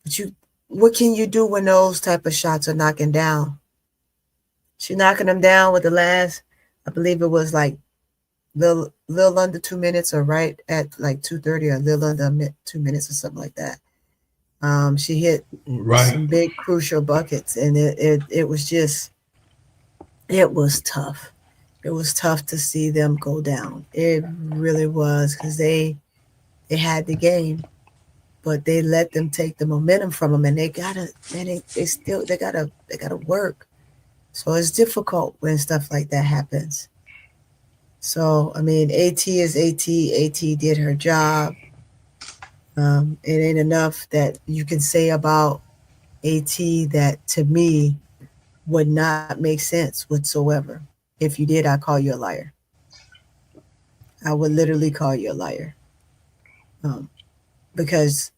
But what can you do when those type of shots are knocking down? She's knocking them down with the last, I believe it was like little under 2 minutes, or right at like 2:30, or a little under 2 minutes or something like that. She hit some big crucial buckets, and it was just, it was tough. It was tough to see them go down. It really was, because they had the game, but they let them take the momentum from them, and they gotta work. So it's difficult when stuff like that happens. So I mean, AT is AT. AT did her job. It ain't enough that you can say about AT that to me would not make sense whatsoever. If you did, I'd call you a liar. I would literally call you a liar. Because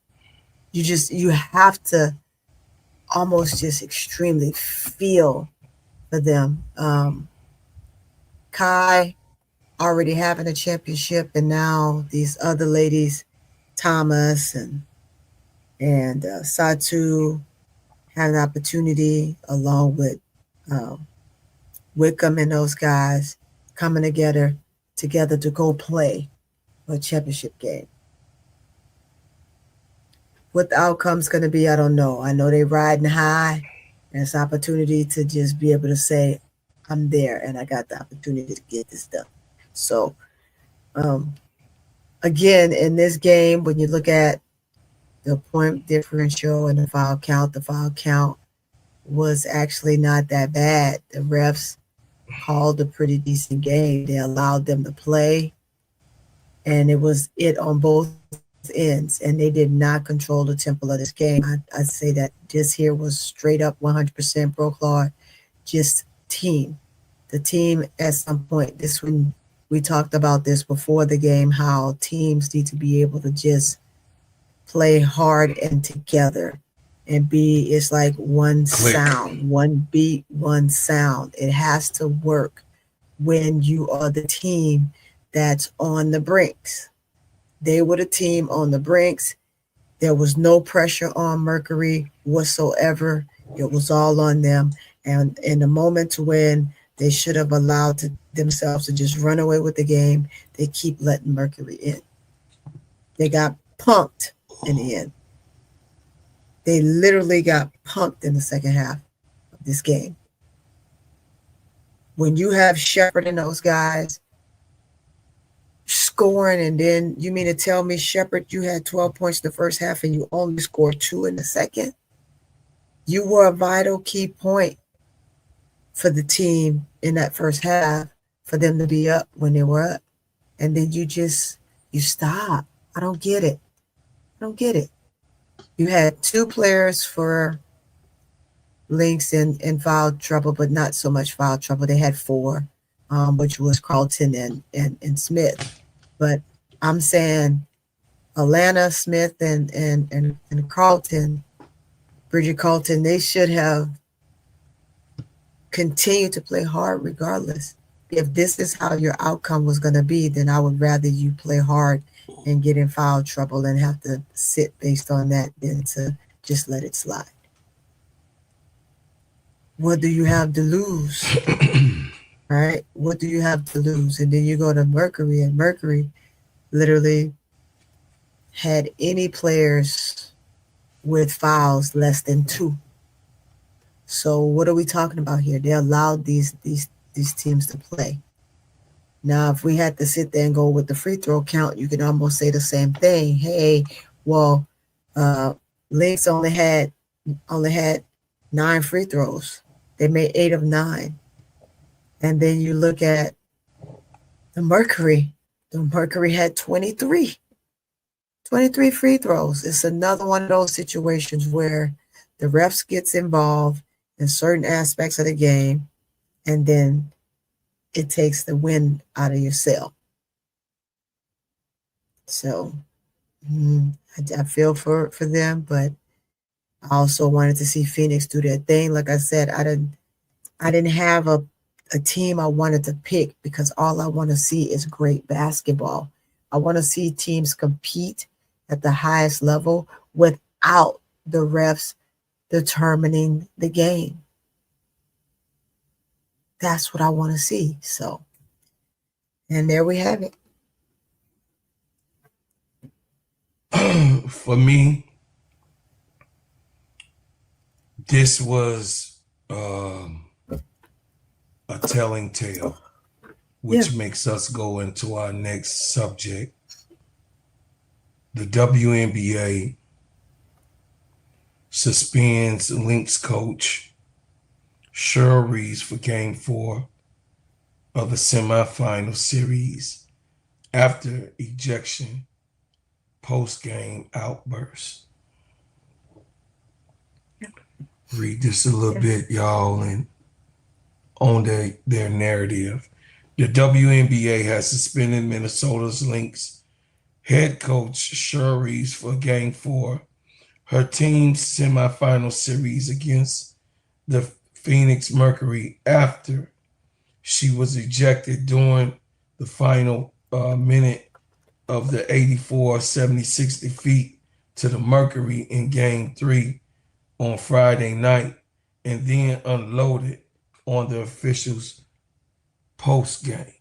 you have to almost just extremely feel for them. Kai already having a championship, and now these other ladies, Thomas and And Satu had an opportunity along with um, Wickham and those guys coming together to go play a championship game. What the outcome's going to be, I don't know. I know they're riding high, and it's an opportunity to just be able to say, I'm there and I got the opportunity to get this done. So, um, again, in this game, when you look at the point differential and the foul count was actually not that bad. The refs called a pretty decent game. They allowed them to play, and it was it on both ends, and they did not control the tempo of this game. I'd say that this here was straight up 100% Pro Claude, just team. The team at some point, this when we talked about this before the game, how teams need to be able to just play hard and together and be it's like one Click. sound, one beat, one sound. It has to work when you are the team that's on the brinks. They were the team on the brinks. There was no pressure on Mercury whatsoever. It was all on them. And in the moment when they should have allowed themselves to just run away with the game, they keep letting Mercury in. They got punked in the end. They literally got punked in the second half of this game. When you have Shepard and those guys scoring, and then you mean to tell me, Shepard, you had 12 points in the first half and you only scored 2 in the second? You were a vital key point for the team in that first half for them to be up when they were up. And then you stop. I don't get it. I don't get it. You had 2 players for Lynx in foul trouble, but not so much foul trouble. They had 4, which was Carlton and Smith. But I'm saying Alana, Smith, and Carlton, Bridget Carlton, they should have continued to play hard regardless. If this is how your outcome was going to be, then I would rather you play hard and get in foul trouble and have to sit based on that than to just let it slide. What do you have to lose? Right? What do you have to lose? And then you go to Mercury, and Mercury literally had any players with fouls less than 2. So what are we talking about here? They allowed these teams to play. Now, if we had to sit there and go with the free throw count, you can almost say the same thing. Hey, well, Lynx only had 9 free throws. They made 8 of 9. And then you look at the Mercury. The Mercury had 23 free throws. It's another one of those situations where the refs gets involved in certain aspects of the game, and then it takes the wind out of your sail. So I feel for them, but I also wanted to see Phoenix do their thing. Like I said, I didn't have a team I wanted to pick because all I want to see is great basketball. I want to see teams compete at the highest level without the refs determining the game. That's what I want to see. So, and there we have it. For me, this was a telling tale, which makes us go into our next subject. The WNBA suspends Lynx coach Cheryl Reeves for Game 4 of the semifinal series after ejection post-game outburst. Read this a little bit, y'all, and on their narrative. The WNBA has suspended Minnesota's Lynx head coach Cheryl Reeves for Game 4, her team's semifinal series against the Phoenix Mercury, after she was ejected during the final minute of the 84-76 defeat to the Mercury in Game 3 on Friday night and then unloaded on the officials post-game.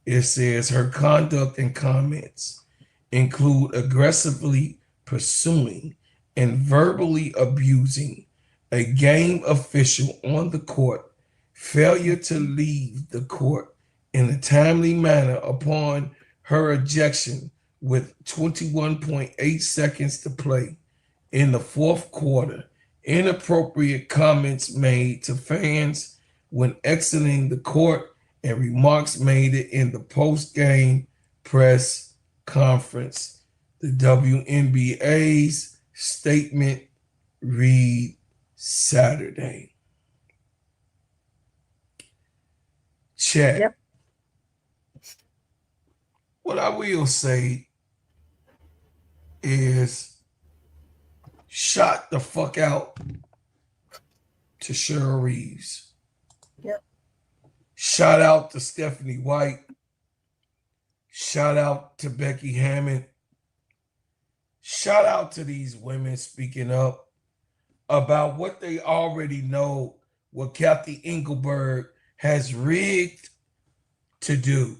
It says her conduct and comments include aggressively pursuing and verbally abusing a game official on the court, failure to leave the court in a timely manner upon her ejection with 21.8 seconds to play in the fourth quarter, inappropriate comments made to fans when exiting the court, and remarks made in the post-game press conference. The WNBA's statement read Saturday. Chat. Yep. What I will say is shot the fuck out to Cheryl Reeves. Yep. Shout out to Stephanie White. Shout out to Becky Hammond. Shout out to these women speaking up about what they already know, what Kathy Engelberg has rigged to do.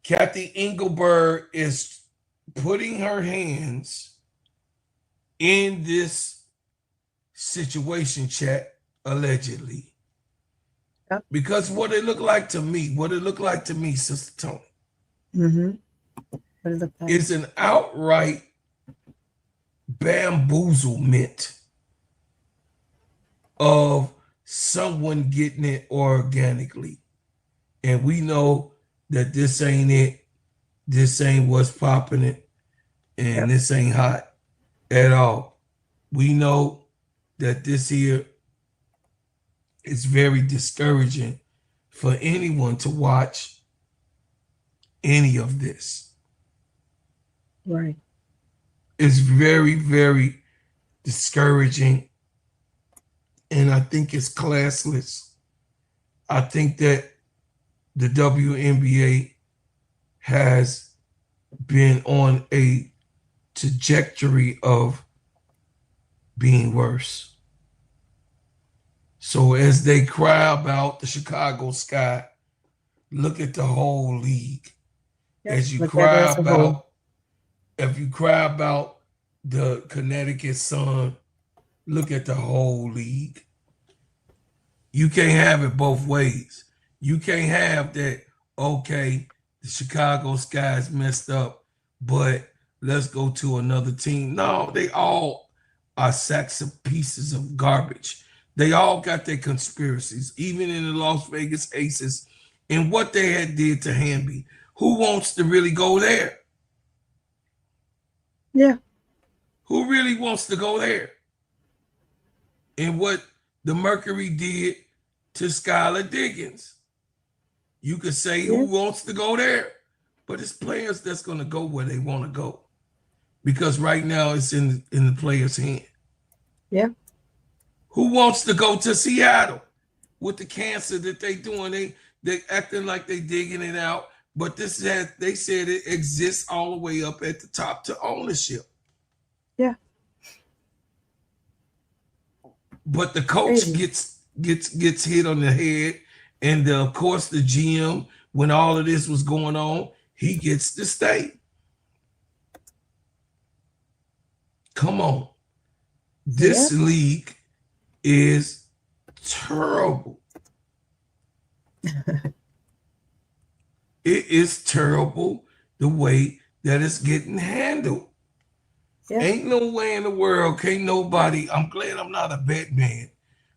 Kathy Engelberg is putting her hands in this situation, chat, allegedly. Yep. Because what it looked like to me, Sister Tony, what is it like? is an outright bamboozlement of someone getting it organically. And we know that this ain't it. This ain't what's popping it. And this ain't hot at all. We know that this here is very discouraging for anyone to watch any of this. Right. It's very, very discouraging. And I think it's classless. I think that the WNBA has been on a trajectory of being worse. So as they cry about the Chicago Sky, look at the whole league. As you cry about, if you cry about the Connecticut Sun, look at the whole league. You can't have it both ways. You can't have that, okay, the Chicago Sky is messed up, but let's go to another team. No, they all are sacks of pieces of garbage. They all got their conspiracies, even in the Las Vegas Aces, and what they had did to Hamby. Who wants to really go there? Yeah. Who really wants to go there? And what the Mercury did to Skylar Diggins. You could say who wants to go there, but it's players that's going to go where they want to go. Because right now it's in the player's hand. Yeah. Who wants to go to Seattle with the cancer that they doing? They acting like they digging it out, but they said it exists all the way up at the top to ownership. Yeah. But the coach gets hit on the head, and of course the GM, when all of this was going on, he gets to stay. Come on. This league is terrible. It is terrible the way that it's getting handled. Yeah. Ain't no way in the world, can't nobody. I'm glad I'm not a bet man,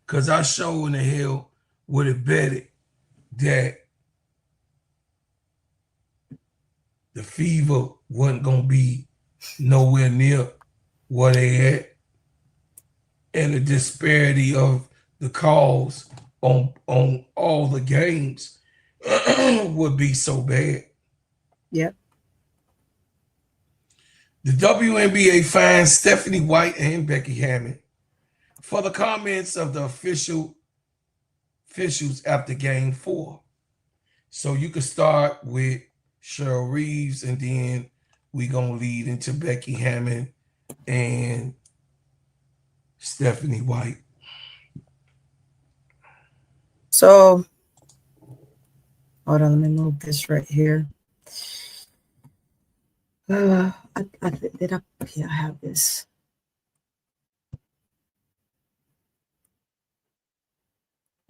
because I sure in the hell would have betted that the Fever wasn't going to be nowhere near what they had. And the disparity of the calls on all the games would be so bad. Yep. The WNBA finds Stephanie White and Becky Hammond for the comments of the officials after Game 4. So you could start with Cheryl Reeves and then we gonna lead into Becky Hammon and Stephanie White. So, hold on, let me move this right here. Did I? Yeah, I have this.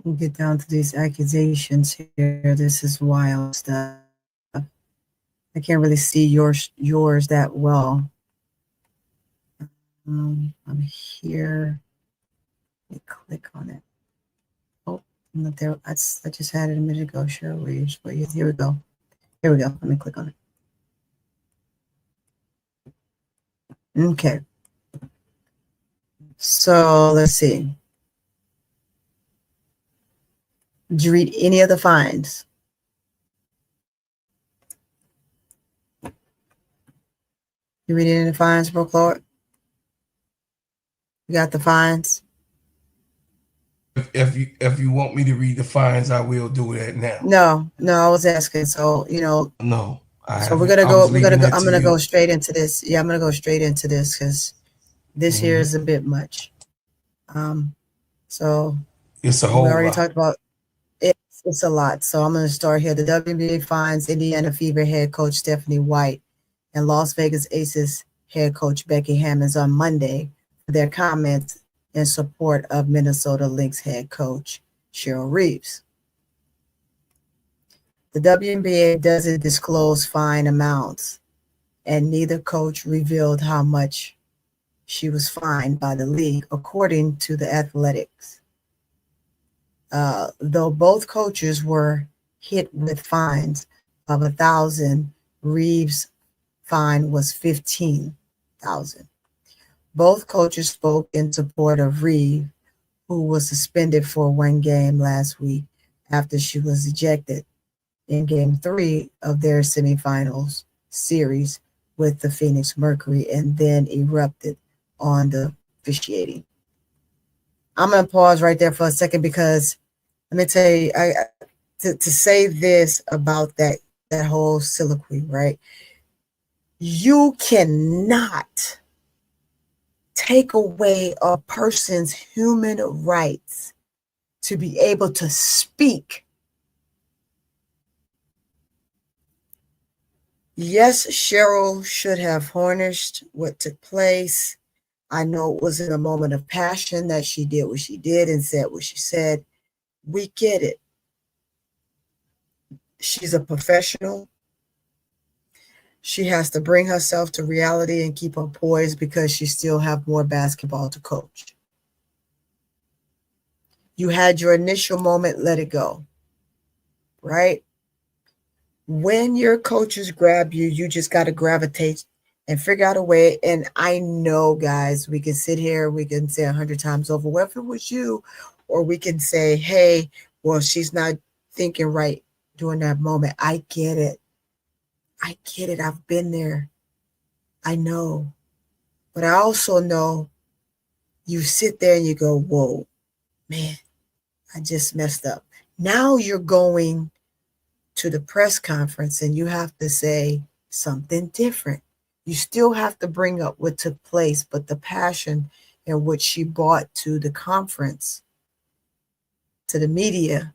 We'll get down to these accusations here. This is wild stuff. I can't really see yours that well. I'm here. Let me click on it. Oh, I'm not there. I just had it a minute ago. Sure, here we go. Here we go. Let me click on it. Okay. So let's see. Did you read any of the fines? You read any of the fines, bro, Claude? You got the fines? If you want me to read the fines, I will do that now. No, I was asking. So no, so we're gonna go. I'm gonna go straight into this. Yeah, I'm gonna go straight into this because this here is a bit much. So it's a whole we already lot. talked about it. It's a lot. So I'm gonna start here. The WNBA fines Indiana Fever head coach Stephanie White and Las Vegas Aces head coach Becky Hammons on Monday for their comments in support of Minnesota Lynx head coach Cheryl Reeves. The WNBA doesn't disclose fine amounts, and neither coach revealed how much she was fined by the league, according to The Athletics. Though both coaches were hit with fines of $1,000, Reeves' fine was $15,000. Both coaches spoke in support of Reeves, who was suspended for one game last week after she was ejected in Game 3 of their semifinals series with the Phoenix Mercury and then erupted on the officiating. I'm going to pause right there for a second because let me tell you, to say this about that whole soliloquy, right? You cannot take away a person's human rights to be able to speak. Yes, Cheryl should have harnessed what took place. I know it was in a moment of passion that she did what she did and said what she said. We get it. She's a professional. She has to bring herself to reality and keep her poise because she still have more basketball to coach. You had your initial moment, let it go, right? When your coaches grab you, you just got to gravitate and figure out a way. And I know, guys, we can sit here, we can say 100 times over, whether it was you, or we can say, hey, well, she's not thinking right during that moment. I get it. I get it. I've been there. I know. But I also know you sit there and you go, whoa, man, I just messed up. Now you're going to the press conference and you have to say something different. You still have to bring up what took place, but the passion and what she brought to the conference, to the media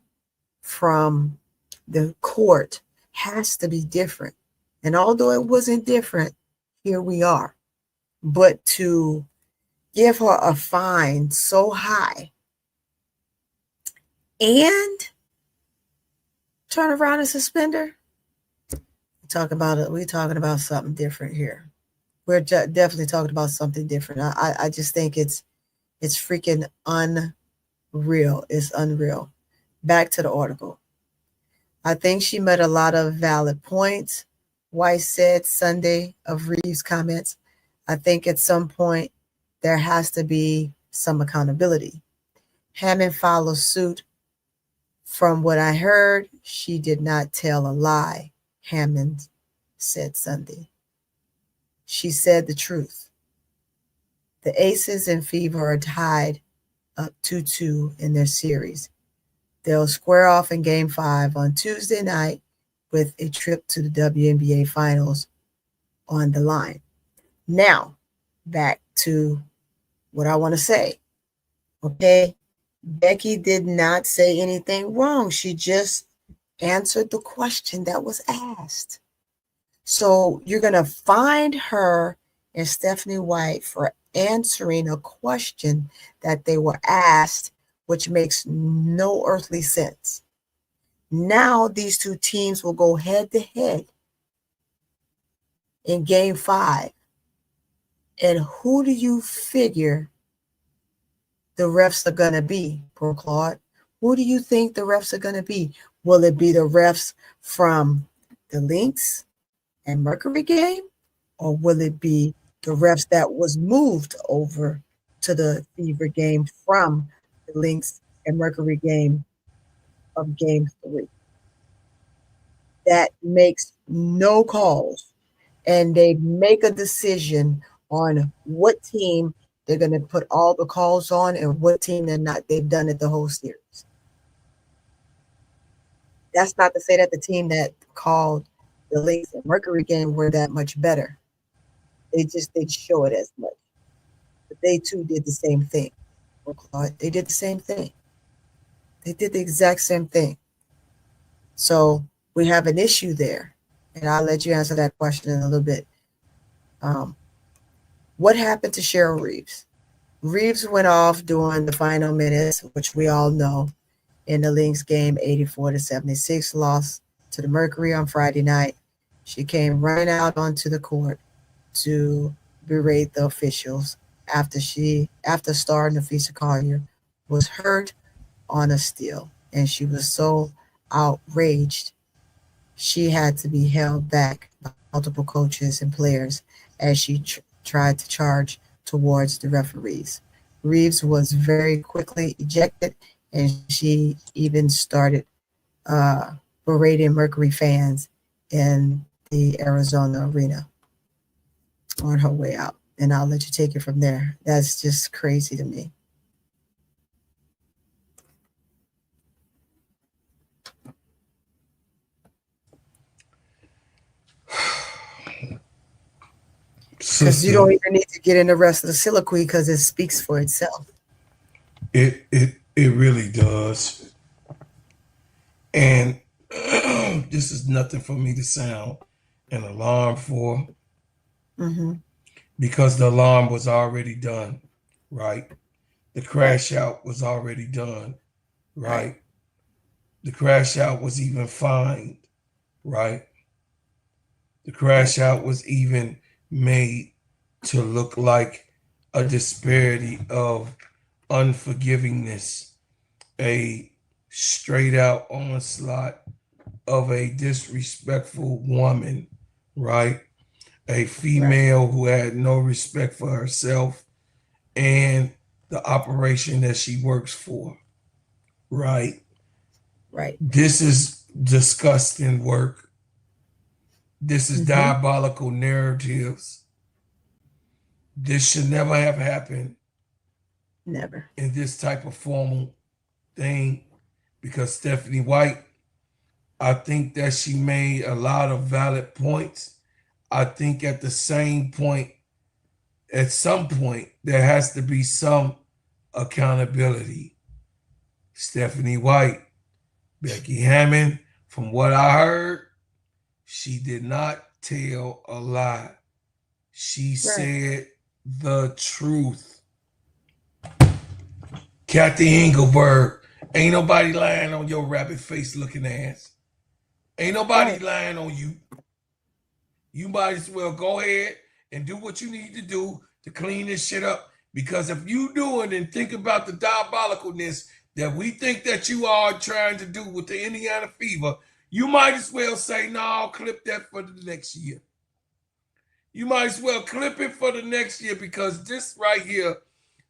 from the court has to be different. And although it wasn't different, here we are. But to give her a fine so high and turn around and suspend her, we're talking about something different here. We're definitely talking about something different. I just think it's freaking unreal. It's unreal. Back to the article. I think she made a lot of valid points. White said Sunday of Reeves' comments. I think at some point there has to be some accountability. Hammond follows suit. From what I heard, she did not tell a lie, Hammond said Sunday. She said the truth. The Aces and Fever are tied up 2-2 in their series. They'll square off in Game 5 on Tuesday night with a trip to the WNBA Finals on the line. Now, back to what I want to say. Okay, Becky did not say anything wrong. She just answered the question that was asked. So you're going to find her and Stephanie White for answering a question that they were asked, which makes no earthly sense. Now these two teams will go head to head in game 5. And who do you figure the refs are going to be, Pro Claude? Who do you think the refs are going to be? Will it be the refs from the Lynx and Mercury game? Or will it be the refs that was moved over to the Fever game from the Lynx and Mercury game of game 3? That makes no calls. And they make a decision on what team they're going to put all the calls on and what team they're not. They've done it the whole series. That's not to say that the team that called the Lynx and Mercury game were that much better. They just didn't show it as much. But they too did the same thing. They did the same thing. They did the exact same thing. So we have an issue there. And I'll let you answer that question in a little bit. What happened to Cheryl Reeves? Reeves went off during the final minutes, which we all know, in the Lynx game, 84-76, loss to the Mercury on Friday night. She came running out onto the court to berate the officials after star Nafisa Collier was hurt on a steal, and she was so outraged she had to be held back by multiple coaches and players as she tried to charge towards the referees. Reeves was very quickly ejected, and she even started berating Mercury fans in the Arizona arena on her way out. And I'll let you take it from there. That's just crazy to me. Because you don't even need to get in the rest of the soliloquy because it speaks for itself. It really does. And this is nothing for me to sound an alarm for, because the alarm was already done, right? The crash out was already done, right? The crash out was even fined, right? The crash out was even made to look like a disparity of unforgivingness, a straight out onslaught of a disrespectful woman, right? A female who had no respect for herself and the operation that she works for, right? Right. This is disgusting work. This is diabolical narratives. This should never have happened. Never. In this type of formal thing, because Stephanie White, I think that she made a lot of valid points. I think at some point, there has to be some accountability. Stephanie White, Becky Hammond, from what I heard, she did not tell a lie. She said the truth. Kathy Engelberg, ain't nobody lying on your rabbit face looking ass. Ain't nobody lying on you. You might as well go ahead and do what you need to do to clean this shit up. Because if you do it and think about the diabolicalness that we think that you are trying to do with the Indiana Fever, you might as well say, no, I'll clip that for the next year. You might as well clip it for the next year, because this right here,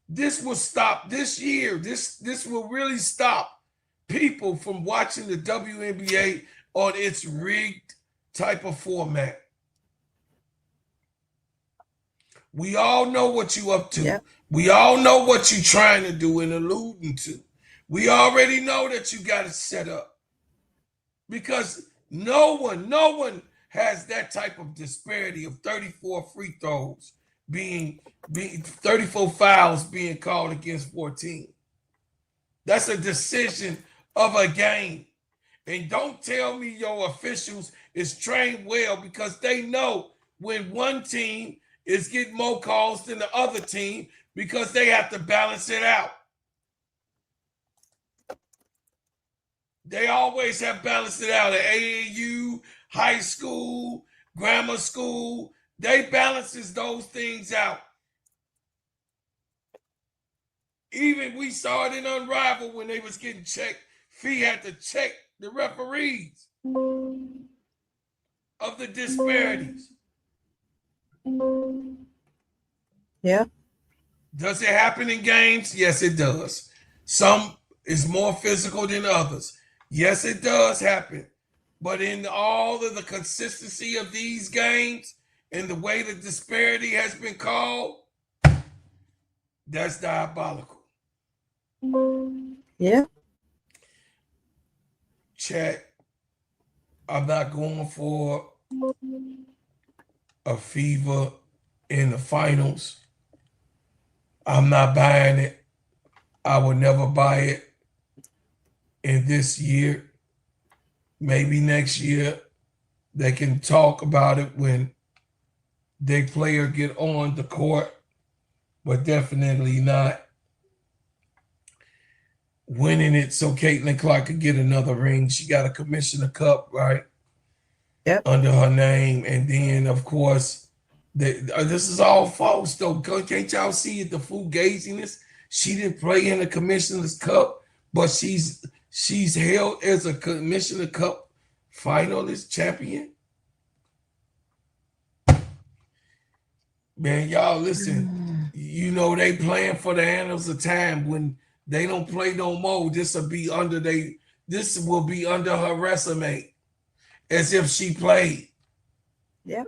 this will stop this year. This will really stop people from watching the WNBA on its rigged type of format. We all know what you up to. Yeah. We all know what you're trying to do and alluding to. We already know that you got it set up. Because no one has that type of disparity of 34 free throws being 34 fouls being called against 14. That's a decision of a game. And don't tell me your officials is trained well, because they know when one team is getting more calls than the other team, because they have to balance it out. They always have balanced it out at AAU, high school, grammar school. They balances those things out. Even we saw it in Unrivaled when they was getting checked. Fee had to check the referees of the disparities. Yeah. Does it happen in games? Yes, it does. Some is more physical than others. Yes, it does happen. But in all of the consistency of these games and the way the disparity has been called, that's diabolical. Yeah. Chat, I'm not going for a Fever in the finals. I'm not buying it. I will never buy it in this year. Maybe next year they can talk about it when they player get on the court, but definitely not winning it so Caitlin Clark could get another ring. She got a Commissioner Cup, right? Yep. Under her name. And then, of course, this is all false, though. Can't y'all see it, the fugaziness? She didn't play in the Commissioner's Cup, but she's held as a Commissioner Cup finalist champion. Man, y'all listen, you know they playing for the annals of time. When they don't play no more, this will be under her resume as if she played. Yep.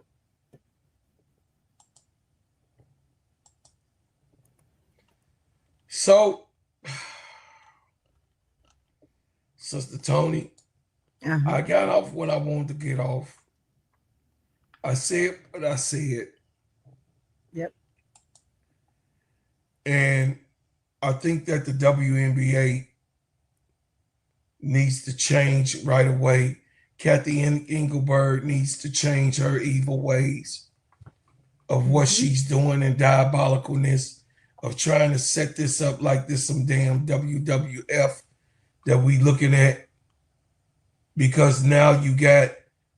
So, Sister Tony, I got off what I wanted to get off. I said what I said. Yep. And I think that the WNBA needs to change right away. Kathy Engelberg needs to change her evil ways of what she's doing and diabolicalness of trying to set this up like this some damn WWF that we looking at, because now you got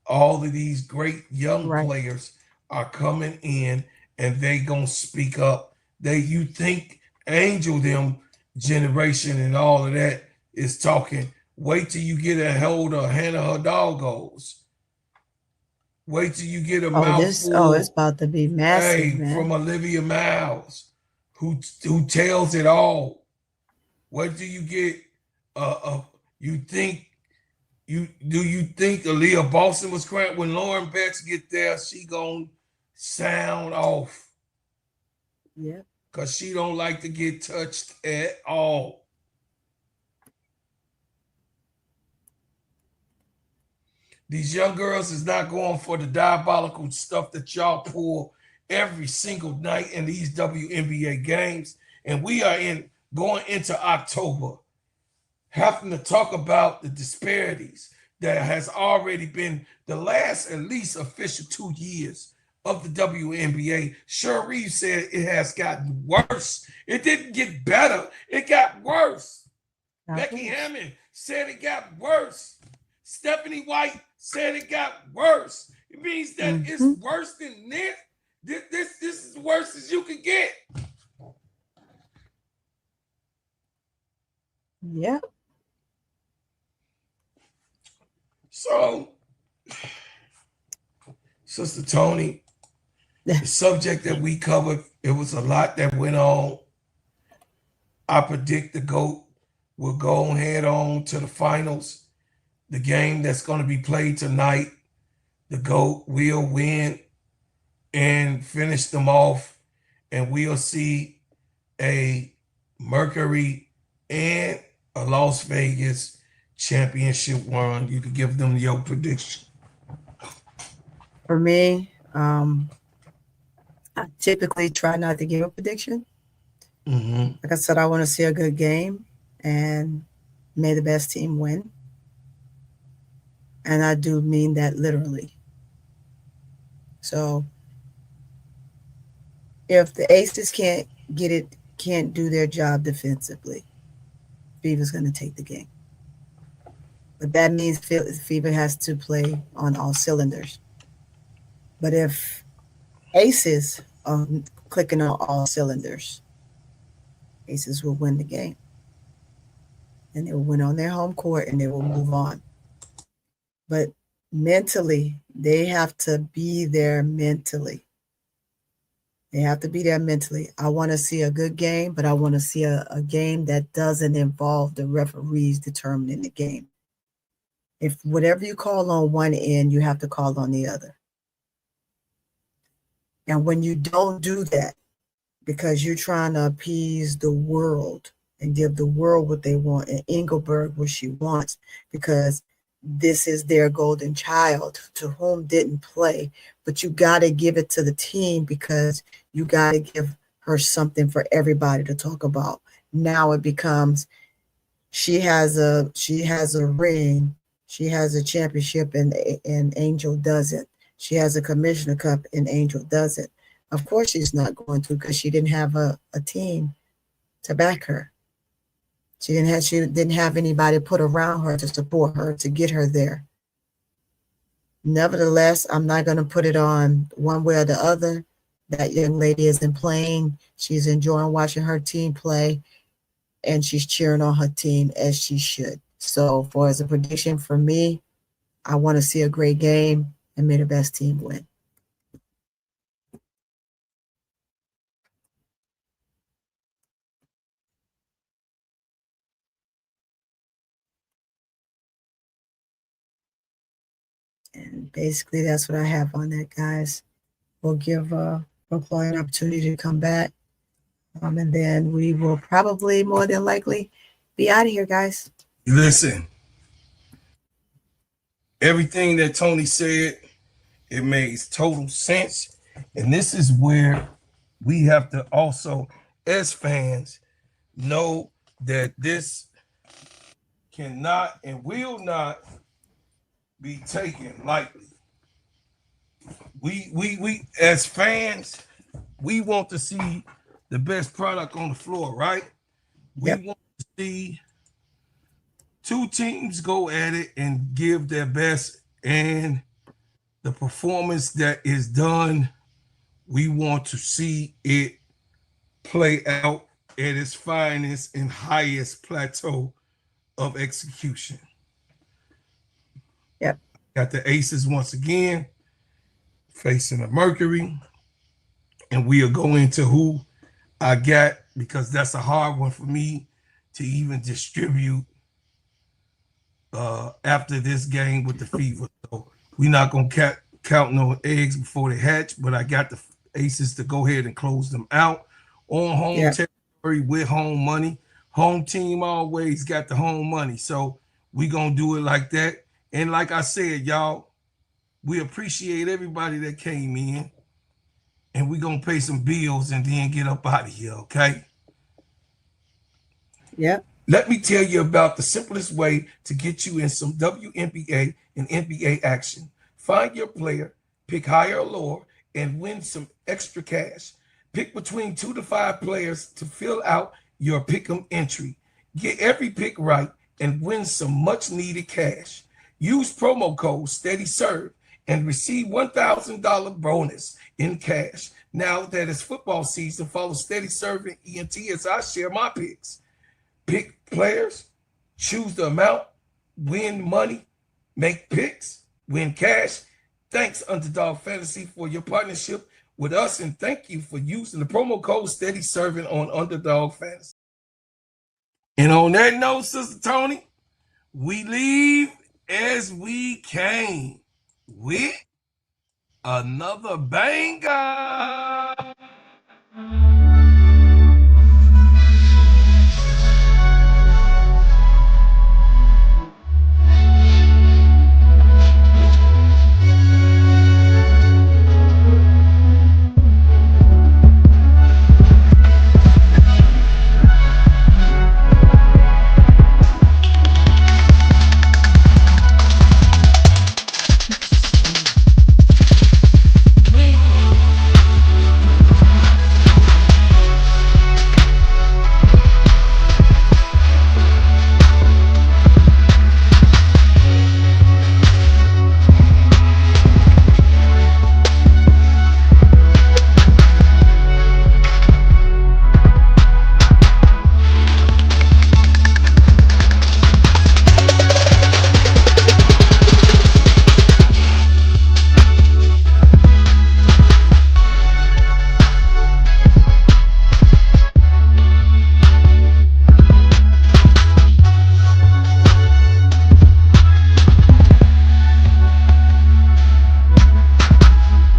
all of these great young players are coming in and they gonna speak up. You think Angel them generation and all of that is talking. Wait till you get a hold of Hannah her doggos. Wait till you get a mouthful. It's about to be massive, man. From Olivia Miles, who tells it all. What do you get? Do you think Aaliyah Boston was cracked? When Lauren Betts get there, she gonna sound off. Yeah. Because she don't like to get touched at all. These young girls is not going for the diabolical stuff that y'all pull every single night in these WNBA games. And we are going into October, having to talk about the disparities that has already been the last at least official 2 years of the WNBA. Cherie said it has gotten worse. It didn't get better. It got worse. Becky Hammond said it got worse. Stephanie White said it got worse. It means that it's worse than this. This is the worst as you can get. Yeah. So, Sister Tony, the subject that we covered, it was a lot that went on. I predict the GOAT will go head on to the finals. The game that's going to be played tonight, the GOAT will win and finish them off. And we'll see a Mercury and a Las Vegas championship run. You can give them your prediction. For me, I typically try not to give a prediction. Like I said, I want to see a good game, and may the best team win. And I do mean that literally. So if the Aces can't do their job defensively, Fever's going to take the game. But that means Fever has to play on all cylinders. But if Aces are clicking on all cylinders, Aces will win the game. And they will win on their home court and they will move on. But mentally, they have to be there mentally. They have to be there mentally. I want to see a good game, but I want to see a game that doesn't involve the referees determining the game. If whatever you call on one end, you have to call on the other. And when you don't do that, because you're trying to appease the world and give the world what they want and Engelberg what she wants, because this is their golden child to whom didn't play, but you got to give it to the team because you got to give her something for everybody to talk about. Now it becomes she has a ring, she has a championship, and Angel doesn't. She has a commissioner cup and Angel doesn't. Of course she's not going to, because she didn't have a team to back her. She didn't have anybody put around her to support her to get her there. Nevertheless, I'm not going to put it on one way or the other. That young lady isn't playing. She's enjoying watching her team play, and she's cheering on her team as she should. So, for as a prediction for me, I want to see a great game and may the best team win. And basically, that's what I have on that, guys. We'll give Brooklyn an opportunity to come back. And then we will probably, more than likely, be out of here, guys. Listen, everything that Tony said, it makes total sense. And this is where we have to also, as fans, know that this cannot and will not be taken lightly. We as fans, we want to see the best product on the floor, right? Yep. We want to see two teams go at it and give their best, and the performance that is done, we want to see it play out at its finest and highest plateau of execution. Yep. Got the Aces once again facing the Mercury, and we'll go into who I got, because that's a hard one for me to even distribute after this game with the Fever. So we're not going to count no eggs before they hatch, but I got the Aces to go ahead and close them out on home territory with home money. Home team always got the home money. So we're going to do it like that. And like I said, y'all, we appreciate everybody that came in, and we're going to pay some bills and then get up out of here, okay? Yep. Let me tell you about the simplest way to get you in some WNBA and NBA action. Find your player, pick higher or lower, and win some extra cash. Pick between 2 to 5 players to fill out your pick'em entry. Get every pick right and win some much needed cash. Use promo code SteadyServe and receive $1,000 bonus in cash. Now that it's football season, follow Steady Serving ENT as I share my picks. Pick players, choose the amount, win money, make picks, win cash. Thanks, Underdog Fantasy, for your partnership with us, and thank you for using the promo code Steady Serving on Underdog Fantasy. And on that note, Sister Tony, we leave as we came with another banger.